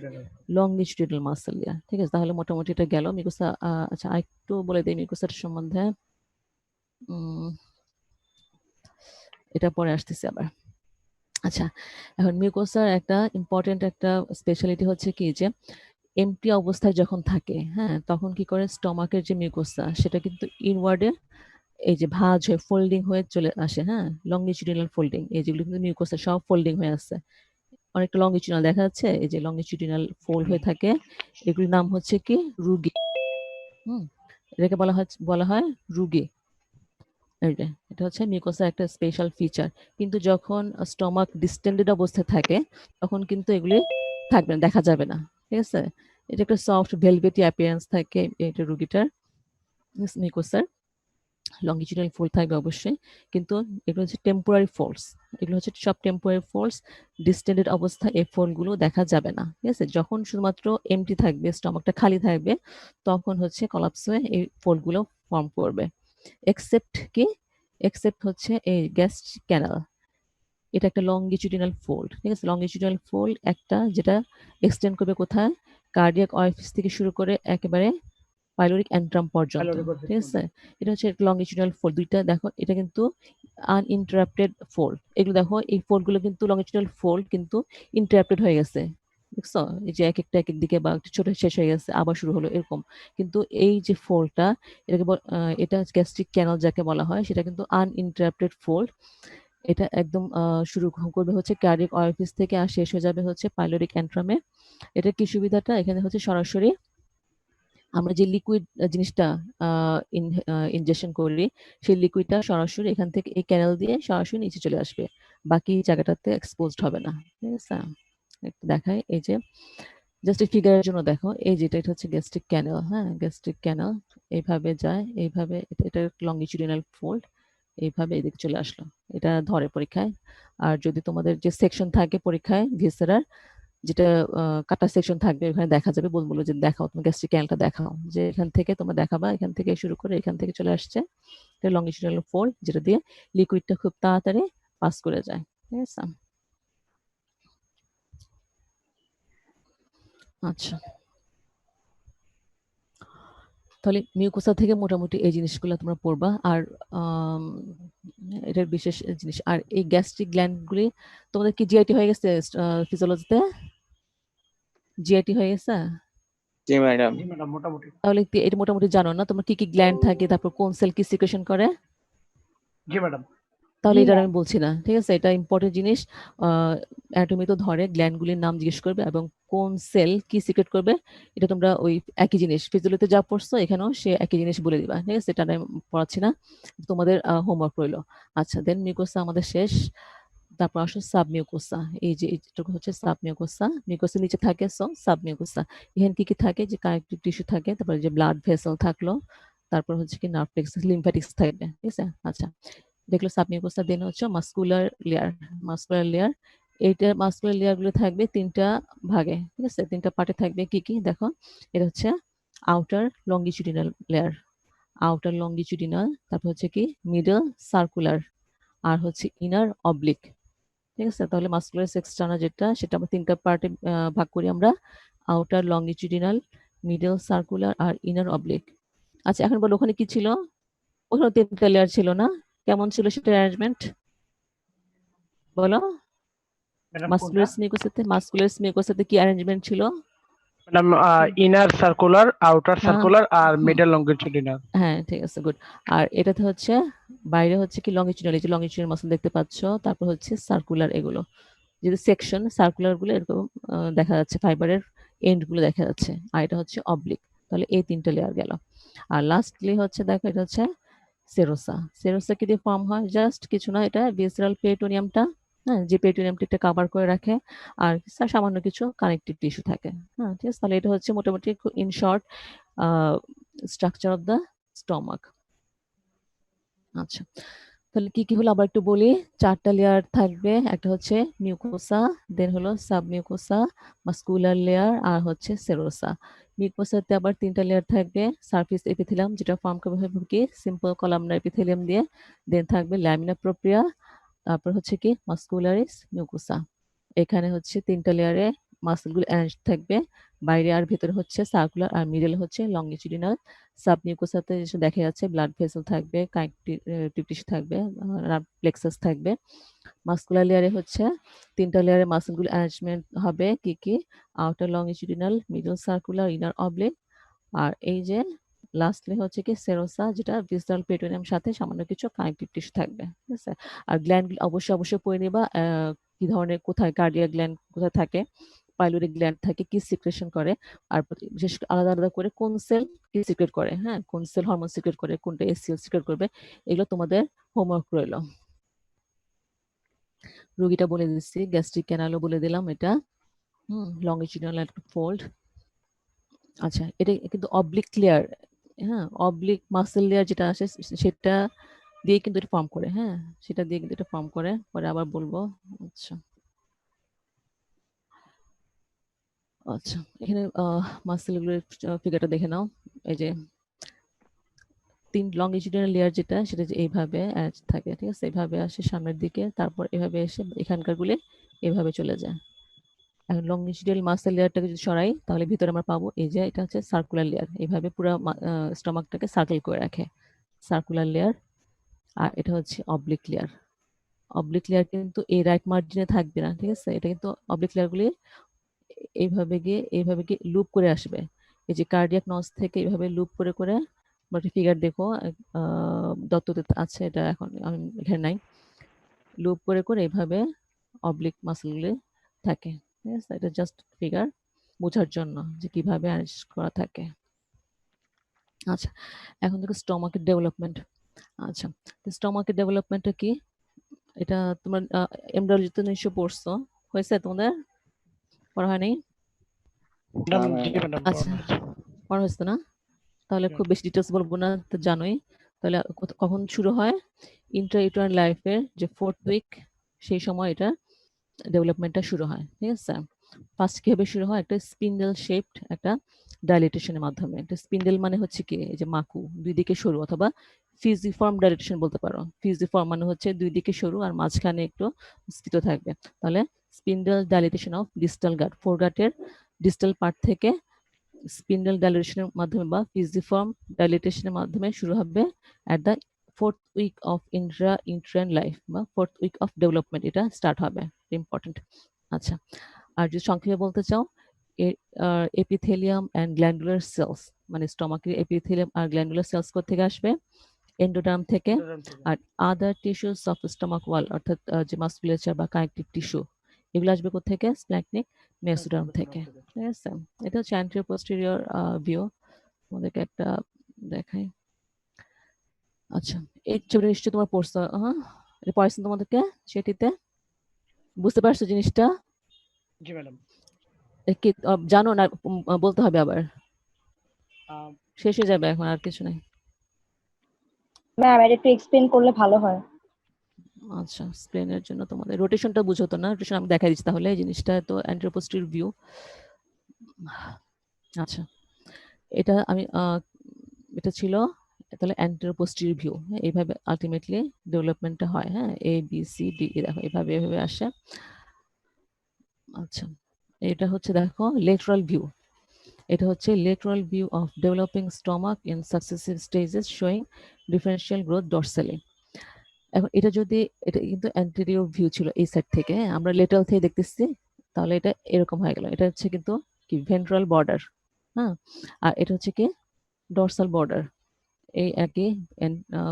A: লংগিটিউডিনাল মাসল লেয়ার, ঠিক আছে? তাহলে মোটামুটি এটা গেল মিউকাসা। আচ্ছা, আরেকটু বলে দিই মিউকাসার সম্বন্ধে, এটা পরে আসতেছে আবার। আচ্ছা, এখন মিউকোসার একটা ইম্পর্টেন্ট একটা স্পেশালিটি হচ্ছে কি, যে এমটি অবস্থায় যখন থাকে, হ্যাঁ, তখন কি করে স্টমাকের যে মিউকোসা সেটা কিন্তু ইনওয়ার্ডে এই যে ভাঁজ হয়ে ফোল্ডিং হয়ে চলে আসে, হ্যাঁ, লংগিটিউডিনাল ফোল্ডিং, এই যেগুলো কিন্তু মিউকোসা সব ফোল্ডিং হয়ে আছে, অনেকটা লংগিটিউডিনাল দেখা যাচ্ছে, এই যে লংগিটিউডিনাল ফোল্ড হয়ে থাকে, এগুলির নাম হচ্ছে কি রুগি। এটাকে বলা হয় রুগি। এটা হচ্ছে মিউকোসা একটা স্পেশাল ফিচার। কিন্তু যখন স্টমাক ডিস্টেন্ডেড অবস্থায় থাকে তখন কিন্তু এগুলি থাকবে না, দেখা যাবে না, ঠিক আছে? এটা একটা সফট ভেলভেটি অ্যাপিয়ারেন্স থাকে এটা রুগীটার, মিউকোসার লংগিটিউডিনাল ফোল্ড থাকবে অবশ্যই, কিন্তু এগুলো হচ্ছে টেম্পোরারি ফোল্ডস, এগুলো হচ্ছে সব টেম্পোরারি ফোল্ডস। ডিস্টেন্ডেড অবস্থায় এই ফোল্ডগুলো দেখা যাবে না, ঠিক আছে? যখন শুধুমাত্র এমটি থাকবে, স্টমাকটা খালি থাকবে, তখন হচ্ছে কলাপস হয়ে এই ফোল্ডগুলো ফর্ম করবে। এক্সেপ্ট হচ্ছে এই গ্যাস্ট্রিক ক্যানাল, এটা একটা লংগিটিউডিনাল ফোল্ড, ঠিক আছে? লংগিটিউডিনাল ফোল্ড একটা যেটা এক্সটেন্ড করবে কোথায়, কার্ডিয়াক অরিফিস থেকে শুরু করে একেবারে পাইলোরিক অ্যান্ট্রাম পর্যন্ত,
B: Pyloric
A: ঠিক আছে? এটা হচ্ছে লংগিটিউডিনাল ফোল্ড, দুইটা দেখো, এটা কিন্তু আনইন্টারাপ্টেড ফোল্ড। এগুলো দেখো, এই ফোল্ডগুলো কিন্তু লংগিটিউডিনাল ফোল্ড কিন্তু ইন্টারাপ্টেড হয়ে গেছে, দেখছো? এই যে এক একটা এক এক দিকে বা একটু ছোট শেষ হয়ে গেছে, আবার শুরু হলো, এরকম। কিন্তু এই যে ফোল্ডটা, এটা গ্যাস্ট্রিক ক্যানাল যাকে বলা হয়, সেটা কিন্তু আনইন্টারাপ্টেড ফোল্ড। এটা একদম শুরু করবে হচ্ছে কার্ডিয়াক অরিফিস থেকে, আর শেষ হয়ে যাবে হচ্ছে পাইলোরিক অ্যান্ট্রামে। এটা কি সুবিধাটা, এখানে হচ্ছে সরাসরি আমরা যে লিকুইড জিনিসটা ইনজেকশন করি, সেই লিকুইডটা সরাসরি এখান থেকে এই ক্যানেল দিয়ে সরাসরি নিচে চলে আসবে, বাকি জায়গাটাতে এক্সপোজড হবে না, ঠিক আছে? একটু দেখাই, এই যে জাস্ট এই ফিগারের জন্য দেখো, এই যেটা, এটা হচ্ছে গ্যাস্ট্রিক ক্যানেল, হ্যাঁ, গ্যাস্ট্রিক ক্যানেল এইভাবে যায়, এইভাবে, এটা লংগিটিউডিনাল ফোল্ড, এইভাবে এদিকে চলে আসলো, এটা ধরে পরীক্ষায়। আর যদি তোমাদের যে সেকশন থাকে পরীক্ষায় ভিসেরার, যেটা কাটা সেকশন থাকবে, ওখানে দেখা যাবে, বলবো যে দেখাও তুমি গ্যাস্ট্রিক ক্যানেলটা দেখাও, যে এখান থেকে তোমরা দেখাবা, এখান থেকে শুরু করে এখান থেকে চলে আসছে, এটা লংগিটিউডিনাল ফোল্ড, যেটা দিয়ে লিকুইডটা খুব তাড়াতাড়ি পাস করে যায়, ঠিক আছে? আচ্ছা, তাহলে মিউকোসা থেকে মোটামুটি এই জিনিসগুলো তোমরা পড়বা। আর আম, এটার বিশেষ জিনিস, আর এই গ্যাস্ট্রিক গ্ল্যান্ডগুলি, তোমাদের কি জিআইটি হয়ে গেছে ফিজিওলজিতে? জিআইটি হয়ে গেছে?
C: জি ম্যাডাম।
B: জি ম্যাডাম, মোটামুটি।
A: তাহলে এটা মোটামুটি জানো না তোমার কি কি গ্ল্যান্ড থাকে, তারপর কোন সেল কি সিক্রেশন করে?
B: জি ম্যাডাম।
A: তাহলে এটা আমি বলছি না, ঠিক আছে? এটা ইম্পর্টেন্ট জিনিস। অ্যানাটমি তো ধরে, গ্ল্যান্ডগুলির নাম জিজ্ঞেস করবে এবং কোন সেল কি সিক্রেট করবে, এটা তোমরা ওই একই জিনিস ফিজিওলজিতে যা পড়ছো এখানেও সে একই জিনিস বলে দিবা, ঠিক আছে? এটা আমি পড়াচ্ছি না, তোমাদের হোমওয়ার্ক রইলো। আচ্ছা, দেন মিউকোসা আমাদের শেষ, তারপর আসো সাবমিউকোসা। এই যে এইটুকু হচ্ছে সাবমিউকোসা, মিউকোসের নিচে থাকে সাবমিউকোসা। এখানে কি কি থাকে, যে কানেকটিভ টিস্যু থাকে, তারপরে যে ব্লাড ভেসেল থাকলো, তারপর হচ্ছে কি নার্ভ প্লেক্সাস, লিম্ফ্যাটিক্স থাকবে, ঠিক আছে? আচ্ছা, দেখলো সাবমিউকোসা, দেন হচ্ছে মাস্কুলার লেয়ার। মাস্কুলার লেয়ার, এইটা মাস্কুলার লেয়ার গুলো থাকবে তিনটা ভাগে, ঠিক আছে? তিনটা পার্টে থাকবে, কি কি দেখো, এটা হচ্ছে outer longitudinal layer, outer longitudinal, তারপর হচ্ছে কি মিডল সার্কুলার, আর হচ্ছে ইনার অবলিক, ঠিক আছে? তাহলে মাস্কুলার এক্সটার্নাল যেটা, সেটা আমরা তিনটা পার্টে ভাগ করি আমরা, আউটার লংগিটিউডিনাল, মিডল সার্কুলার, আর ইনার অবলিক। আচ্ছা, এখন বলো ওখানে কি ছিল? ওখানে তিনটা লেয়ার ছিল না? কেমন ছিল সেটা অ্যারেঞ্জমেন্ট, বলো?
B: ম্যাডাম কোনটা?
A: মাস্কুলার মিউকোসাতে কি অ্যারেঞ্জমেন্ট ছিল?
B: ম্যাডাম, ইনার সার্কুলার, আউটার
A: হ্যাঁ,
B: সার্কুলার আর
A: হুম,
B: মিডল লংগিটিউডিনাল।
A: হ্যাঁ, ঠিক আছে, গুড। আর এটাতে হচ্ছে বাইরে হচ্ছে কি লংগিটিউডিনাল, এই যে লংগিটিউডিনাল মাসল দেখতে পাচ্ছ, তারপর হচ্ছে সার্কুলার, এগুলো যেটা সেকশন, সার্কুলার গুলো এরকম দেখা যাচ্ছে, ফাইবারের এন্ড গুলো দেখা যাচ্ছে, আর এটা হচ্ছে অবলিক। তাহলে এই তিনটা লেয়ার গেল। আর লাস্টলি হচ্ছে দেখো, এটা হচ্ছে সেরোসা। সেরোসা কি দিয়ে ফর্ম হয়? জাস্ট কিছু না, এটা ভিসেরাল পেরিটোনিয়ামটা, হ্যাঁ, যে পেরিটোনিয়ামটা এটা কভার করে রাখে, আর সামান্য কিছু কানেকটিভ টিস্যু থাকে, হ্যাঁ, ঠিক আছে? তাহলে এটা হচ্ছে মোটামুটি in short structure of the stomach. আচ্ছা, তাহলে কি কি হলো আবার একটু বলি। চারটা লেয়ার থাকবে, একটা হচ্ছে মিউকোসা, দেন হলো সাবমিউকোসা, মাস্কুলার লেয়ার, আর হচ্ছে সেরোসা। মিউকোসাতে আবার তিনটা লেয়ার থাকবে, সারফেস এপিথেলিয়াম, যেটা ফর্ম করবে হবে কি সিম্পল কলামনার এপিথেলিয়াম দিয়ে, দেন থাকবে ল্যামিনা প্রোপ্রিয়া, তারপর হচ্ছে কি মাস্কুলারিস মিউকোসা। এখানে হচ্ছে তিনটা লেয়ারে মাসলগুলো অ্যারেঞ্জ থাকবে, বাইরে আর ভেতরে হচ্ছে সার্কুলার, আর মিডল হচ্ছে লংগিটিউডিনাল। সাবমিউকোসাতে যেটা দেখা যাচ্ছে ব্লাড ভেসেল থাকবে, কানেকটিভ টিস্যু থাকবে, প্লেক্সাস থাকবে। মাস্কুলার লেয়ারে হচ্ছে তিনটা লেয়ারে মাসলগুলো অ্যারেঞ্জমেন্ট হবে, কি কি outer longitudinal, middle circular, inner oblique. আর এই যে লাস্টলি হচ্ছে কি সেরোসা, যেটা ভিসেরাল পেরিটোনিয়াম সাথে সামান্য কিছু কানেকটিভ টিস্যু থাকবে, ঠিক আছে? আর গ্ল্যান্ড অবশ্যই অবশ্যই পড়ে নিবা, কি ধরনের, কোথায় কার্ডিয়াক গ্ল্যান্ড কোথায় থাকে, পাইলোরিক গ্ল্যান্ড থাকে, কি সিক্রেশন করে, আর বিশেষ করে আলাদা আলাদা করে কোন সেল কি সিক্রেট করে, হ্যাঁ, কোন সেল হরমোন সিক্রেট করে, কোনটা এসিএল সিক্রেট করবে, এগুলো তোমাদের হোমওয়ার্ক রইলো। রোগীটা বলে দিচ্ছি, গ্যাস্ট্রিক ক্যানালও বলে দিলাম, এটা লংগিটিউডিনাল ফোল্ড। আচ্ছা, এটা কিন্তু অবলিক লেয়ার, হ্যাঁ, অবলিক মাসেল লেয়ার যেটা আসে সেটা দিয়ে কিন্তু এটা ফর্ম করে, হ্যাঁ, সেটা দিয়ে কিন্তু এটা ফর্ম করে, পরে আবার বলবো। আচ্ছা, আচ্ছা, এখানে মাসেলগুলোর ফিগারটা দেখে নাও। এই যে তিন লংগিটিউডিনাল লেয়ার যেটা, সেটা যে এইভাবে থাকে, ঠিক আছে? এইভাবে আসে সামনের দিকে, তারপর এভাবে এসে এখানকার গুলি এভাবে চলে যায়, এখন লংগিটিউডিনাল মাসেল লেয়ারটাকে যদি সরাই তাহলে ভিতরে আমরা পাবো এই যে এটা হচ্ছে সার্কুলার লেয়ার, এইভাবে পুরো স্টমাকটাকে সার্কেল করে রাখে, সার্কুলার লেয়ার। আর এটা হচ্ছে অবলিক লেয়ার। অবলিক লেয়ার কিন্তু এই রাইট মার্জিনে থাকবে না, ঠিক আছে, এটা কিন্তু অবলিক লেয়ারগুলি এইভাবে গিয়ে লুপ করে আসবে, এই যে কার্ডিয়াক নস থেকে এইভাবে লুপ করে করে, ফিগার দেখো দত্ততে আছে, এটা এখন আমি এখানে নাই, লুপ করে করে এইভাবে অবলিক মাসেলগুলি থাকে, ঠিক আছে, এটা জাস্ট ফিগার বোঝার জন্য যে কিভাবে অ্যারেঞ্জ করা থাকে। আচ্ছা, এখন দেখো স্টমাকের ডেভেলপমেন্ট। আচ্ছা, স্টমাকের ডেভেলপমেন্টটা কি, এটা তোমার এমব্রায়োলজিতে নিশ্চয় পড়ছো, হয়েছে তোমাদের, পড়া হয়নি?
B: ম্যাডাম জি ম্যাডাম
A: আচ্ছা, পড়া হয়েছে না, তাহলে খুব বেশি ডিটেলস বলবো না, তো জানোই। তাহলে কখন শুরু হয়, ইন্ট্রা-ইউটেরাইন লাইফের যে 4th উইক, সেই সময় এটা ডেভেলপমেন্টটা শুরু হয়, ঠিক আছে। ফার্স্ট কিভাবে শুরু হয়, একটা স্পিন্ডেল শেপড একটা ডাইলেটেশনের মাধ্যমে। একটা স্পিন্ডেল মানে হচ্ছে কি, এই যে মাকু দুই দিকে সরু, অথবা ফিজিফর্ম ডাইলেটেশন বলতে পারো। ফিজিফর্ম মানে হচ্ছে দুই দিকে সরু আর মাঝখানে একটু স্থিত থাকবে, তাহলে spindle dilatation of distal gut, ফোরগাটের ডিস্টাল পার্ট থেকে স্পিন্ডেল ডাইলেটেশনের মাধ্যমে বা ফিজিফর্ম ডাইলেটেশনের মাধ্যমে শুরু হবে at the 4th week of intrauterine life বা 4th উইক অফ ডেভেলপমেন্ট, এটা স্টার্ট হবে, ইম্পর্টেন্ট। আচ্ছা, আর যদি সংক্ষেপে বলতে চাও, এপিথেলিয়াম অ্যান্ড গ্ল্যান্ডুলার সেলস, মানে স্টমাকের এপিথেলিয়াম আর গ্ল্যান্ডুলার সেলস থেকে আসবে, এন্ডোডার্ম থেকে, আর আদার টিস্যুস অফ স্টমাক ওয়াল, অর্থাৎ যে মাসকুলেচার বা কানেকটিভ টিস্যু, এগুলো আসবে কোথেকে, স্প্ল্যাঙ্কনিক মেসোডার্ম থেকে, ঠিক আছে। এটা হচ্ছে অ্যান্টেরিয়র পোস্টেরিয়র ভিউ, তোমাদেরকে একটা দেখাই। আচ্ছা, এই ছবিটা নিশ্চয়ই তোমার পড়ছো, হ্যাঁ, এটা পড়াইছেন তোমাদেরকে সেটিতে, বুঝতে পারছো জিনিসটা?
B: জি ম্যাডাম।
A: কি জানো না, বলতে হবে আবার, শেষ হয়ে যাবে এখন, আর কিছু নাই।
D: ম্যাম এটা একটু এক্সপ্লেন করলে ভালো হয়।
A: আচ্ছা, স্প্লেনের জন্য তোমাদের রোটেশনটা বুঝো তো না, রোটেশন আমি দেখাই দিচ্ছি তাহলে, এই জিনিসটা তো অ্যান্টেরোপোস্টেরিয়র ভিউ। আচ্ছা, এটা আমি এটা ছিল তাহলে অ্যান্টেরোপোস্টেরিয়র ভিউ, এইভাবে আলটিমেটলি ডেভেলপমেন্টটা হয়, হ্যাঁ, এ বি সি ডি, দেখো এইভাবে এভাবে আসে। আচ্ছা, এটা হচ্ছে দেখো লেটারাল ভিউ, এটা হচ্ছে lateral view of developing stomach in successive stages showing differential growth dorsally. এখন এটা যদি, এটা কিন্তু অ্যান্টেরিয়র ভিউ ছিল এই সাইড থেকে, আমরা লেটারাল থেকে দেখতেছি, তাহলে এটা এরকম হয়ে গেল, এটা হচ্ছে কিন্তু কি ভেন্ট্রাল বর্ডার, হ্যাঁ, আর এটা হচ্ছে কি ডরসাল বর্ডার, এই একই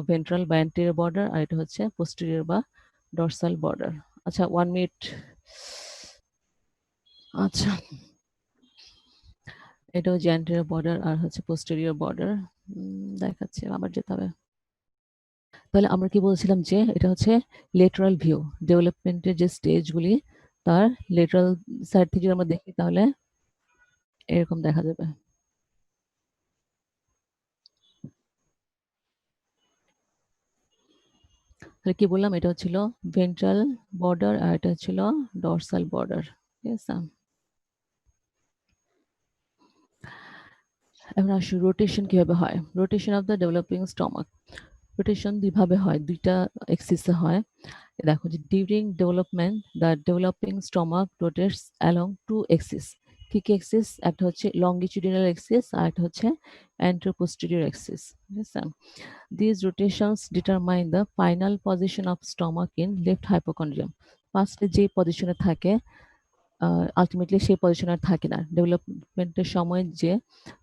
A: ভেন্ট্রাল বা অ্যান্টেরিয়র বর্ডার, আর এটা হচ্ছে পোস্টেরিয়র বা ডরসাল বর্ডার। আচ্ছা, 1 মিনিট। আচ্ছা, এটা হচ্ছে অ্যান্টেরিয়র বর্ডার আর হচ্ছে পোস্টেরিয়র বর্ডার, দেখাচ্ছি, আবার যেতে হবে। তাহলে আমরা কি বলছিলাম যে এটা হচ্ছে লেটারাল ভিউ, ডেভেলপমেন্টের যে স্টেজগুলি তার লেটারাল সাইড থেকে যদি আমরা দেখি তাহলে এরকম দেখা যাবে। তাহলে কি বললাম, এটা হচ্ছিল ভেন্ট্রাল বর্ডার আর এটা হচ্ছিল ডরসাল বর্ডার, ঠিক আছে। এখন আসি রোটেশন কিভাবে হয়, rotation of the developing stomach. Rotation দুইভাবে হয়, দুইটা এক্সিসে হয়। দেখো যে during development the developing stomach rotates along 2 axis. কি কি এক্সিস, একটা হচ্ছে লংগিটিউডিনাল এক্সিস আর একটা হচ্ছে অ্যান্টেরোপোস্টেরিয়র এক্সিস, ঠিক আছে। These rotations determine the final position of stomach in left hypochondrium. ফার্স্টে যে পজিশনে থাকে আলটিমেটলি সেই পজিশনে আর থাকে না, ডেভেলপমেন্টের সময় যে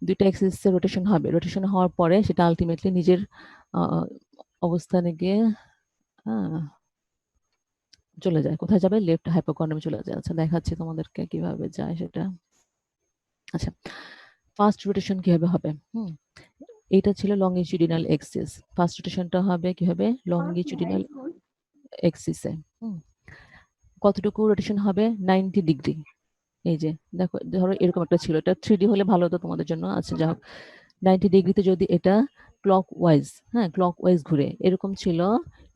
A: দুইটা এক্সিসে রোটেশন হবে, রোটেশন হওয়ার পরে সেটা আলটিমেটলি নিজের অবস্থানে গিয়ে চলে যায়, কোথায় যাবে, লেফট হাইপোকন্ড্রিয়ামে চলে যায়। আচ্ছা, দেখাচ্ছি তোমাদেরকে কিভাবে যায় সেটা। আচ্ছা, ফার্স্ট রোটেশন কিভাবে হবে, এটা ছিল লংগিটিউডিনাল এক্সিস, ফার্স্ট রোটেশনটা হবে কি হবে, লংগিটিউডিনাল এক্সিসে। কতটুকু রোটেশন হবে, 90 ডিগ্রি। এই যে দেখো, ধরো এরকম একটা ছিল, এটা 3D হলে ভালো হতো তোমাদের জন্য। আচ্ছা, যাই হোক, 90 ডিগ্রিতে যদি এটা ক্লক ওয়াইজ, হ্যাঁ, ক্লক ওয়াইজ ঘুরে এরকম ছিল,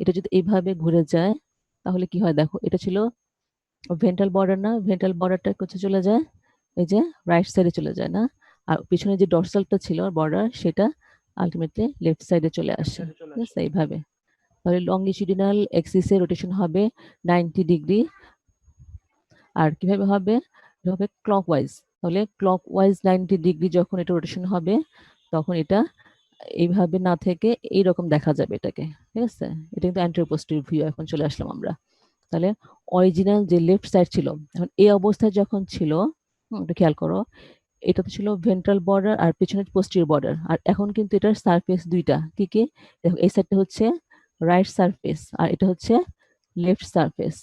A: এটা যদি এইভাবে ঘুরে যায় তাহলে কি হয়, দেখো এটা ছিল ভেন্ট্রাল বর্ডার না, ভেন্ট্রাল বর্ডারটা কোথায় চলে যায়, এই যে রাইট সাইডে চলে যায় না, আর পিছনে যে ডরসালটা ছিল বর্ডার সেটা আলটিমেটলি লেফট সাইডে চলে আসে, ঠিক আছে, এইভাবে। তাহলে লংগিটিউডিনাল এক্সিসে রোটেশন হবে 90 ডিগ্রি। আর কিভাবে হবে, এটা হবে ক্লকওয়াইজ। তাহলে ক্লকওয়াইজ 90 ডিগ্রি যখন এটা রোটেশন হবে তখন এটা এইভাবে না থেকে এইরকম দেখা যাবে এটাকে, ঠিক আছে? এটা কিন্তু অ্যান্টেরিয়র পোস্টেরিয়র ভিউ। এখন চলে আসলাম আমরা। তাহলে অরিজিনাল যে লেফট সাইড ছিল, এখন এই অবস্থায় যখন ছিল, একটু খেয়াল করো, এটা তো ছিল ভেন্ট্রাল বর্ডার আর পিছনে পোস্টেরিয়র বর্ডার। আর এখন কিন্তু এটার সারফেস দুইটা, কি কি? দেখো, এই সাইডটা হচ্ছে রাইট সারফেস আর এটা হচ্ছে লেফট সারফেস।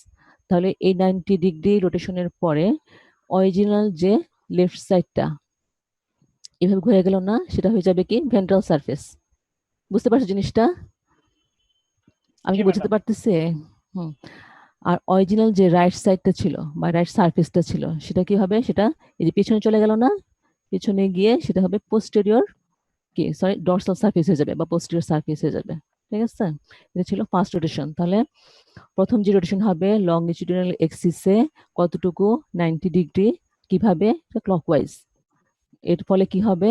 A: তাহলে এই 90 ডিগ্রি রোটেশনের পরে অরিজিনাল যে লেফট সাইডটা এভাবে ঘুরে গেল না, সেটা হয়ে যাবে কি ভেন্ট্রাল সারফেস। বুঝতে পারছো জিনিসটা? আমি
B: জি
A: কি বোঝাতে
B: ম্যাডাম।
A: পারতেছি? হুম। আর অরিজিনাল যে রাইট সাইডটা ছিল বা রাইট সারফেসটা ছিল সেটা কি হবে? সেটা এই যে পিছনে চলে গেল না, পিছনে গিয়ে সেটা হবে পোস্টেরিয়র, কি সরি, ডর্সাল সারফেস হয়ে যাবে বা পোস্টেরিয়র সারফেস হয়ে যাবে, ঠিক আছে? এটা ছিল ফার্স্ট রোটেশন। তাহলে প্রথম যে রোটেশন হবে লংগিটিউডিনাল এক্সিসে কতটুকু? 90 ডিগ্রি। কিভাবে? ক্লকওয়াইজ। এর ফলে কি হবে?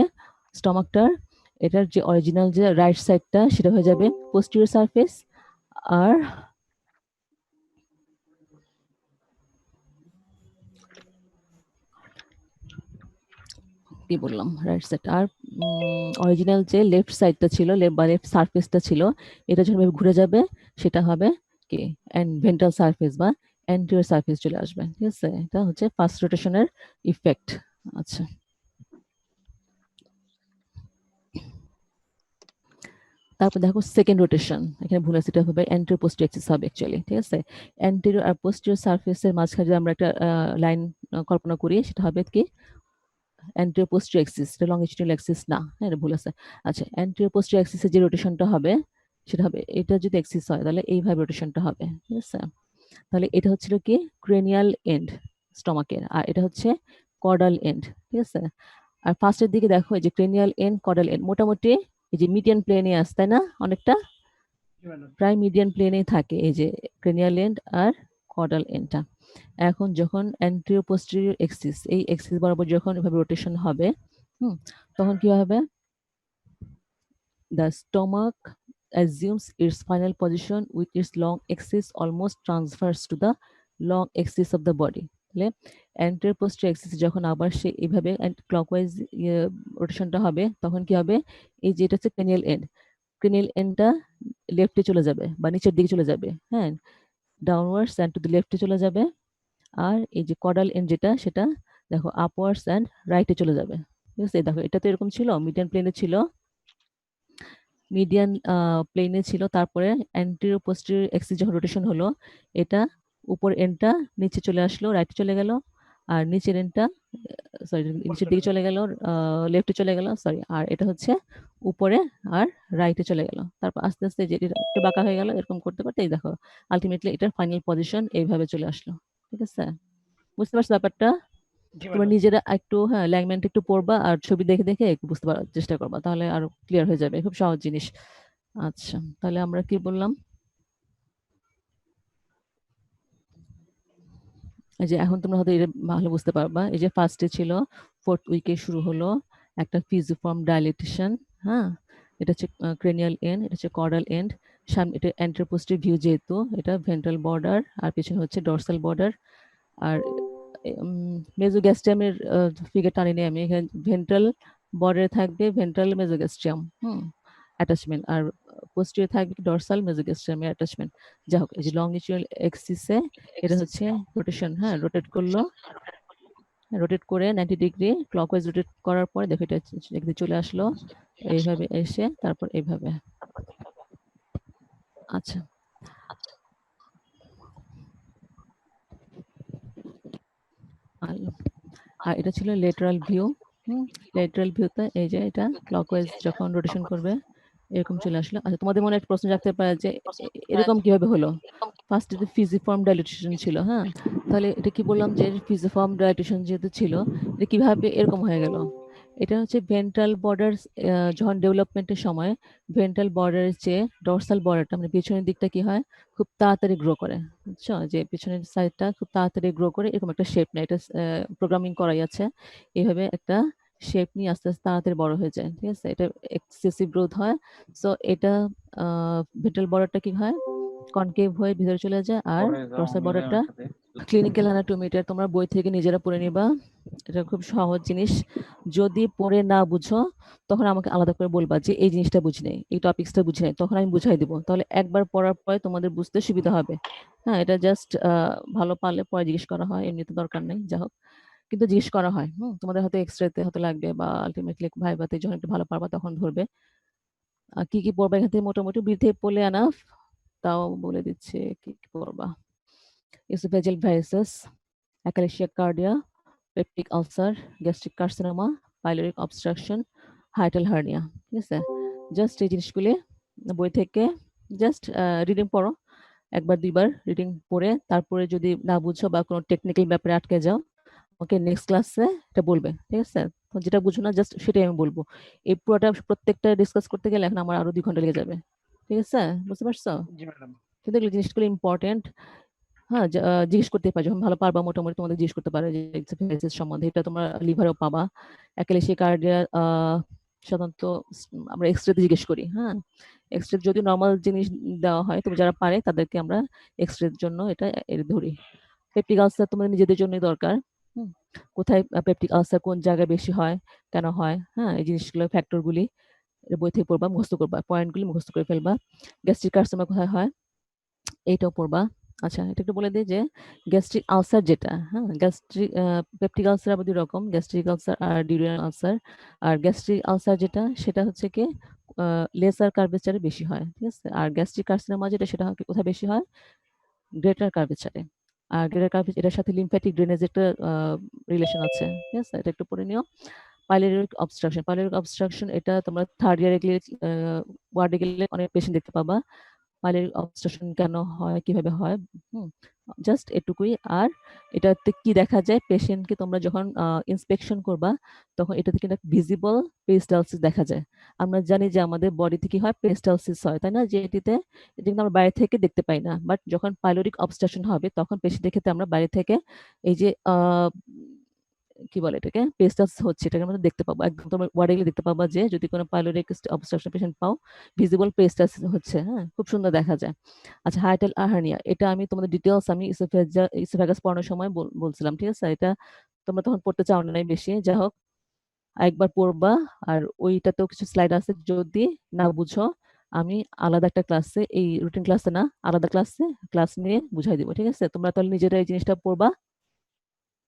A: স্টমাকটার, এটার যে অরিজিনাল যে রাইট সাইডটা সেটা হয়ে যাবে পোস্টেরিয়র সারফেস, আর কি বললাম, রাইট সাইড, আর অরিজিনাল যে লেফট সাইডটা ছিল, লেফট বা লেফট সারফেসটা ছিল, এটা যখন এভাবে ঘুরে যাবে সেটা হবে কি ভেন্ট্রাল সারফেস বা অ্যান্টেরিয়র সারফেস চলে আসবে, ঠিক আছে? এটা হচ্ছে ফার্স্ট রোটেশনের ইফেক্ট। আচ্ছা, তারপর দেখো সেকেন্ড রোটেশন। এখানে ভুল আছে, এটা হবে অ্যান্টেরিয়র পোস্টেরিয়র অ্যাক্সিস হবে অ্যাকচুয়ালি, ঠিক আছে? অ্যান্টেরিয়র আর পোস্টেরিয়র সারফেসের মাঝখানে যদি আমরা একটা লাইন কল্পনা করি, সেটা হবে কি অ্যান্টেরিয়র পোস্টেরিয়র অ্যাক্সিস, এটা লংজিটিউডাল অ্যাক্সিস না, হ্যাঁ, এটা ভুল আছে। আচ্ছা, অ্যান্টেরিয়র পোস্টেরিয়র অ্যাক্সিসের যে রোটেশনটা হবে সেটা হবে, এটা যদি অ্যাক্সিস হয় তাহলে এইভাবে রোটেশনটা হবে, ঠিক আছে? তাহলে এটা হচ্ছিল কি ক্রেনিয়াল এন্ড স্টমাকের, আর এটা হচ্ছে কর্ডাল এন্ড, ঠিক আছে? আর ফার্স্টের দিকে দেখো, এই যে ক্রেনিয়াল এন্ড, কর্ডাল এন্ড মোটামুটি এই যে মিডিয়ান প্লেনে আসে, তাই না? অনেকটা
B: জি ম্যাডাম।
A: প্রায় মিডিয়ান প্লেনেই থাকে এই যে ক্রেনিয়াল এন্ড আর কর্ডাল এন্ডটা। এখন যখন অ্যান্টেরিয়র পোস্টেরিয়র এক্সিস, এই এক্সিস বরাবর যখন এভাবে রোটেশন হবে, তখন কি হবে? The stomach assumes its final position with its long axis almost transverse to the long axis of the body. তাহলে anterior posterior axis যখন আবার সে এইভাবে ক্লকওয়াইজ রোটেশনটা হবে, তখন কি হবে? এই যে এটা হচ্ছে ক্রেনিয়াল এন্ড, ক্রেনিয়াল এন্ডটা লেফটে চলে যাবে বা নিচের দিকে চলে যাবে, হ্যাঁ, ডাউনওয়ার্ডস অ্যান্ড টু দ্য লেফটে চলে যাবে। আর এই যে কর্ডাল এন্ড যেটা, সেটা দেখো আপওয়ার্ডস অ্যান্ড রাইটে চলে যাবে, ঠিক আছে? দেখো, এটা তো এরকম ছিল, মিডিয়ান প্লেনে ছিল, মিডিয়ান প্লেনে ছিল, তারপরে অ্যান্টেরিয়র পোস্টেরিয়র অ্যাক্সিস যখন রোটেশন হলো, এটা উপর এন্ডটা নিচে চলে আসলো, রাইটে চলে গেল, আর নিচের এন্ডটা সরি নিচের দিকে চলে গেল, লেফটে চলে গেল, সরি, আর এটা হচ্ছে উপরে আর রাইটে চলে গেল। তারপর আস্তে আস্তে যে এটা একটু বাঁকা হয়ে গেল, এরকম করতে করতে এই দেখো আলটিমেটলি এটার ফাইনাল পজিশন এইভাবে চলে আসলো, ঠিক আছে? বুঝতে পারছো ব্যাপারটা?
B: জি
A: তোমরা
B: ম্যাডাম।
A: নিজেরা একটু, হ্যাঁ, ল্যাংম্যানটা একটু পড়বা আর ছবি দেখে দেখে একটু বুঝতে পারার চেষ্টা করবা, তাহলে আরো ক্লিয়ার হয়ে যাবে, খুব সহজ জিনিস। আচ্ছা, তাহলে আমরা কি বললাম? এই যে এখন তোমরা হয়তো এটা ভালো বুঝতে পারবা। এই যে ফার্স্টে ছিল 4th উইকে শুরু হলো একটা ফিজিফর্ম ডাইলেটেশন, হ্যাঁ, এটা হচ্ছে ক্রেনিয়াল এন্ড, এটা হচ্ছে কর্ডাল এন্ড, সামনে এটা অ্যান্টেরিয়র পোস্টেরিয়র ভিউ, যেহেতু এটা ভেন্ট্রাল বর্ডার আর পেছনে হচ্ছে ডর্সাল বর্ডার। আর মেজোগ্যাস্ট্রিয়ামের ফিগার টানি নেই আমি, এখানে ভেন্ট্রাল বর্ডারে থাকবে ভেন্ট্রাল মেজোগ্যাস্ট্রিয়াম অ্যাটাচমেন্ট, আর পোস্টেরিয়র থাকবে ডর্সাল মেজোগ্যাস্ট্রিয়ামের অ্যাটাচমেন্ট। যাই হোক, এই যে লংজিটিউডাল এক্সিসে এটা হচ্ছে রোটেশন, হ্যাঁ, রোটেট করলো, রোটেট করে 90 ডিগ্রি ক্লকওয়াইজ রোটেট করার পরে দেখো এটা একদিকে চলে আসলো, এইভাবে এসে তারপর এইভাবে। আচ্ছা, আর এটা ছিল লেটারাল ভিউ। লেটারাল ভিউতে এই যে এটা ক্লকওয়াইজ যখন রোটেশন করবে এরকম চলে আসলো। আচ্ছা, তোমাদের মনে একটা প্রশ্ন জাগতে পারে যে এরকম কিভাবে হলো? ফার্স্টে তো ফিজিফর্ম ডাইলেটেশন ছিল, হ্যাঁ, তাহলে এটা কি বললাম যে ফিজিফর্ম ডাইলেটেশন যেহেতু ছিল, এটা কিভাবে এরকম হয়ে গেল? এটা হচ্ছে ভেন্ট্রাল বর্ডার যখন ডেভেলপমেন্টের সময় ভেন্ট্রাল বর্ডারের চেয়ে ডর্সাল বর্ডারটা মানে পিছনের দিকটা কি হয়, খুব তাড়াতাড়ি গ্রো করে, বুঝছো? যে পিছনের সাইডটা খুব তাড়াতাড়ি গ্রো করে, এরকম একটা শেপ নেয়, এটা প্রোগ্রামিং করাই আছে, এইভাবে একটা শেপ নিয়ে আস্তে আস্তে তাড়াতাড়ি বড় হয়ে যায়, ঠিক আছে? এটা এক্সেসিভ গ্রোথ হয়। সো এটা ভেন্ট্রাল বর্ডারটা কি হয়, কনকেভ হয়ে ভিতরে চলে যায়, আর ডর্সাল বর্ডারটা ক্লিনিক্যাল অ্যানাটমি। এটা তোমরা বই থেকে নিজেরা পড়ে নিবা, এটা খুব সহজ জিনিস। যদি পড়ে না বুঝো তখন আমাকে আলাদা করে বলবা যে এই জিনিসটা বুঝি নাই, এই টপিক্সটা বুঝি নাই, তখন আমি বুঝাই দিব। তাহলে একবার পড়ার পরে তোমাদের বুঝতে সুবিধা হবে। হ্যাঁ, এটা জাস্ট ভালো পারলে পরে জিজ্ঞেস করা হয়, এমনিতে দরকার নেই, যা হোক কিন্তু জিজ্ঞেস করা হয়। তোমাদের হয়তো এক্সরেতে হয়তো লাগবে, বা আলটিমেটলি ভাইভাতে যখন একটু ভালো পারবা তখন ধরবে। কি কি পড়বা এখান থেকে মোটামুটি ব্রিথে পড়লে এনাফ, তাও বলে দিচ্ছে কি কি পড়বা। esophageal varices, achalasia cardia, peptic ulcer, gastric carcinoma, pyloric obstruction, hiatal hernia। ঠিক আছে, জাস্ট এই জিনিসগুলি বই থেকে জাস্ট রিডিং পড়ো, একবার দুইবার রিডিং পড়ে তারপরে যদি না বুঝো বা কোনো টেকনিক্যাল ব্যাপারে আটকে যাও, ওকে নেক্সট ক্লাসে এটা বলবে। ঠিক আছে, তো যেটা বুঝো না জাস্ট সেটাই আমি বলবো। এই পুরোটা প্রত্যেকটা ডিসকাস করতে গেলে এখন আমার আরো 2 ঘন্টা লেগে যাবে। ঠিক আছে, বুঝতে পারছো?
B: জি ম্যাডাম।
A: কিন্তু এগুলো জিনিসগুলো ইম্পর্টেন্ট। হ্যাঁ, জিজ্ঞেস করতে পারো যখন ভালো পারবা, মোটামুটি তোমাদের জিজ্ঞেস করতে পারে যে এক্সারসাইজেস সম্বন্ধে। এটা তোমরা লিভারেও পাবা, অ্যাকালেসিয়া কার্ডিয়া সাধারণত আমরা এক্সরেতে জিজ্ঞেস করি। হ্যাঁ, এক্সরে যদি নর্মাল জিনিস দেওয়া হয়, তবে যারা পারে তাদেরকে আমরা এক্সরের জন্য এটা ধরি। পেপটিক আলসার তোমাদের নিজেদের জন্যই দরকার। কোথায় পেপটিক আলসার কোন জায়গায় বেশি হয়, কেন হয়, হ্যাঁ, এই জিনিসগুলো ফ্যাক্টরগুলি বই থেকে পড়বা, মুখস্থ করবা, পয়েন্টগুলি মুখস্থ করে ফেলবা। গ্যাস্ট্রিক কার্সিনোমা কোথায় হয় এইটাও পড়বা। আচ্ছা, এটা একটু বলে দিই যে গ্যাস্ট্রিক আলসার যেটা, হ্যাঁ, গ্যাস্ট্রিক পেপটিক আলসার আবার দুই রকম, গ্যাস্ট্রিক আলসার আর ডিউরেনাল আলসার। আর গ্যাস্ট্রিক আলসার যেটা সেটা হচ্ছে কি লেসার কার্ভেচারে বেশি হয়। ঠিক আছে, আর গ্যাস্ট্রিক কার্সিনোমা যেটা সেটা কোথায় বেশি হয়, গ্রেটার কার্ভেচারে। আর গ্রেটার কার্ভেচার এটার সাথে লিম্ফ্যাটিক ড্রেনেজ একটা রিলেশন আছে। ঠিক আছে, এটা একটু পড়ে নিও। পাইলোরিক অবস্ট্রাকশন এটা তোমরা থার্ড ইয়ারে গেলে ওয়ার্ডে গেলে অনেক পেশেন্ট দেখতে পাবা। পাইলোরিক অবস্ট্রাকশন কেন হয়, কিভাবে হয়, জাস্ট এটুকুই। আর এটাতে কি দেখা যায়, পেশেন্টকে তোমরা যখন ইন্সপেকশন করবা তখন এটা থেকে ভিজিবল পেরিস্টালসিস দেখা যায়। আমরা জানি যে আমাদের বডিতে কি হয়, পেরিস্টালসিস হয়, তাই না, যে এটা কিন্তু আমরা বাইরে থেকে দেখতে পাই না। বাট যখন পাইলোরিক অবস্ট্রাকশন হবে তখন পেশেন্টের ক্ষেত্রে আমরা বাইরে থেকে এই যে কি বলে এটাকে, পেরিস্টালসিস হচ্ছে, এটাকে আমরা দেখতে পাবো। একদম তোমরা ওয়ার্ডে গেলে দেখতে পাবা যে যদি কোনো পাইলোরিক অবস্ট্রাকশন পেশেন্ট পাও, ভিজিবল পেরিস্টালসিস হচ্ছে। হ্যাঁ, খুব সুন্দর দেখা যায়। আচ্ছা, হাইটাল হার্নিয়া, এটা আমি তোমাদের ডিটেলস আমি ইসোফেগাস পড়ানোর সময় বলছিলাম। ঠিক আছে, এটা তোমরা তখন পড়তে চাও না বেশি, যাই হোক একবার পড়বা। আর ওইটাতেও কিছু স্লাইড আছে, যদি না বুঝো আমি আলাদা একটা ক্লাসে, এই রুটিন ক্লাসে না, আলাদা ক্লাসে ক্লাস নিয়ে বুঝাই দিব। ঠিক আছে, তোমরা তাহলে নিজেরা এই জিনিসটা পড়বা।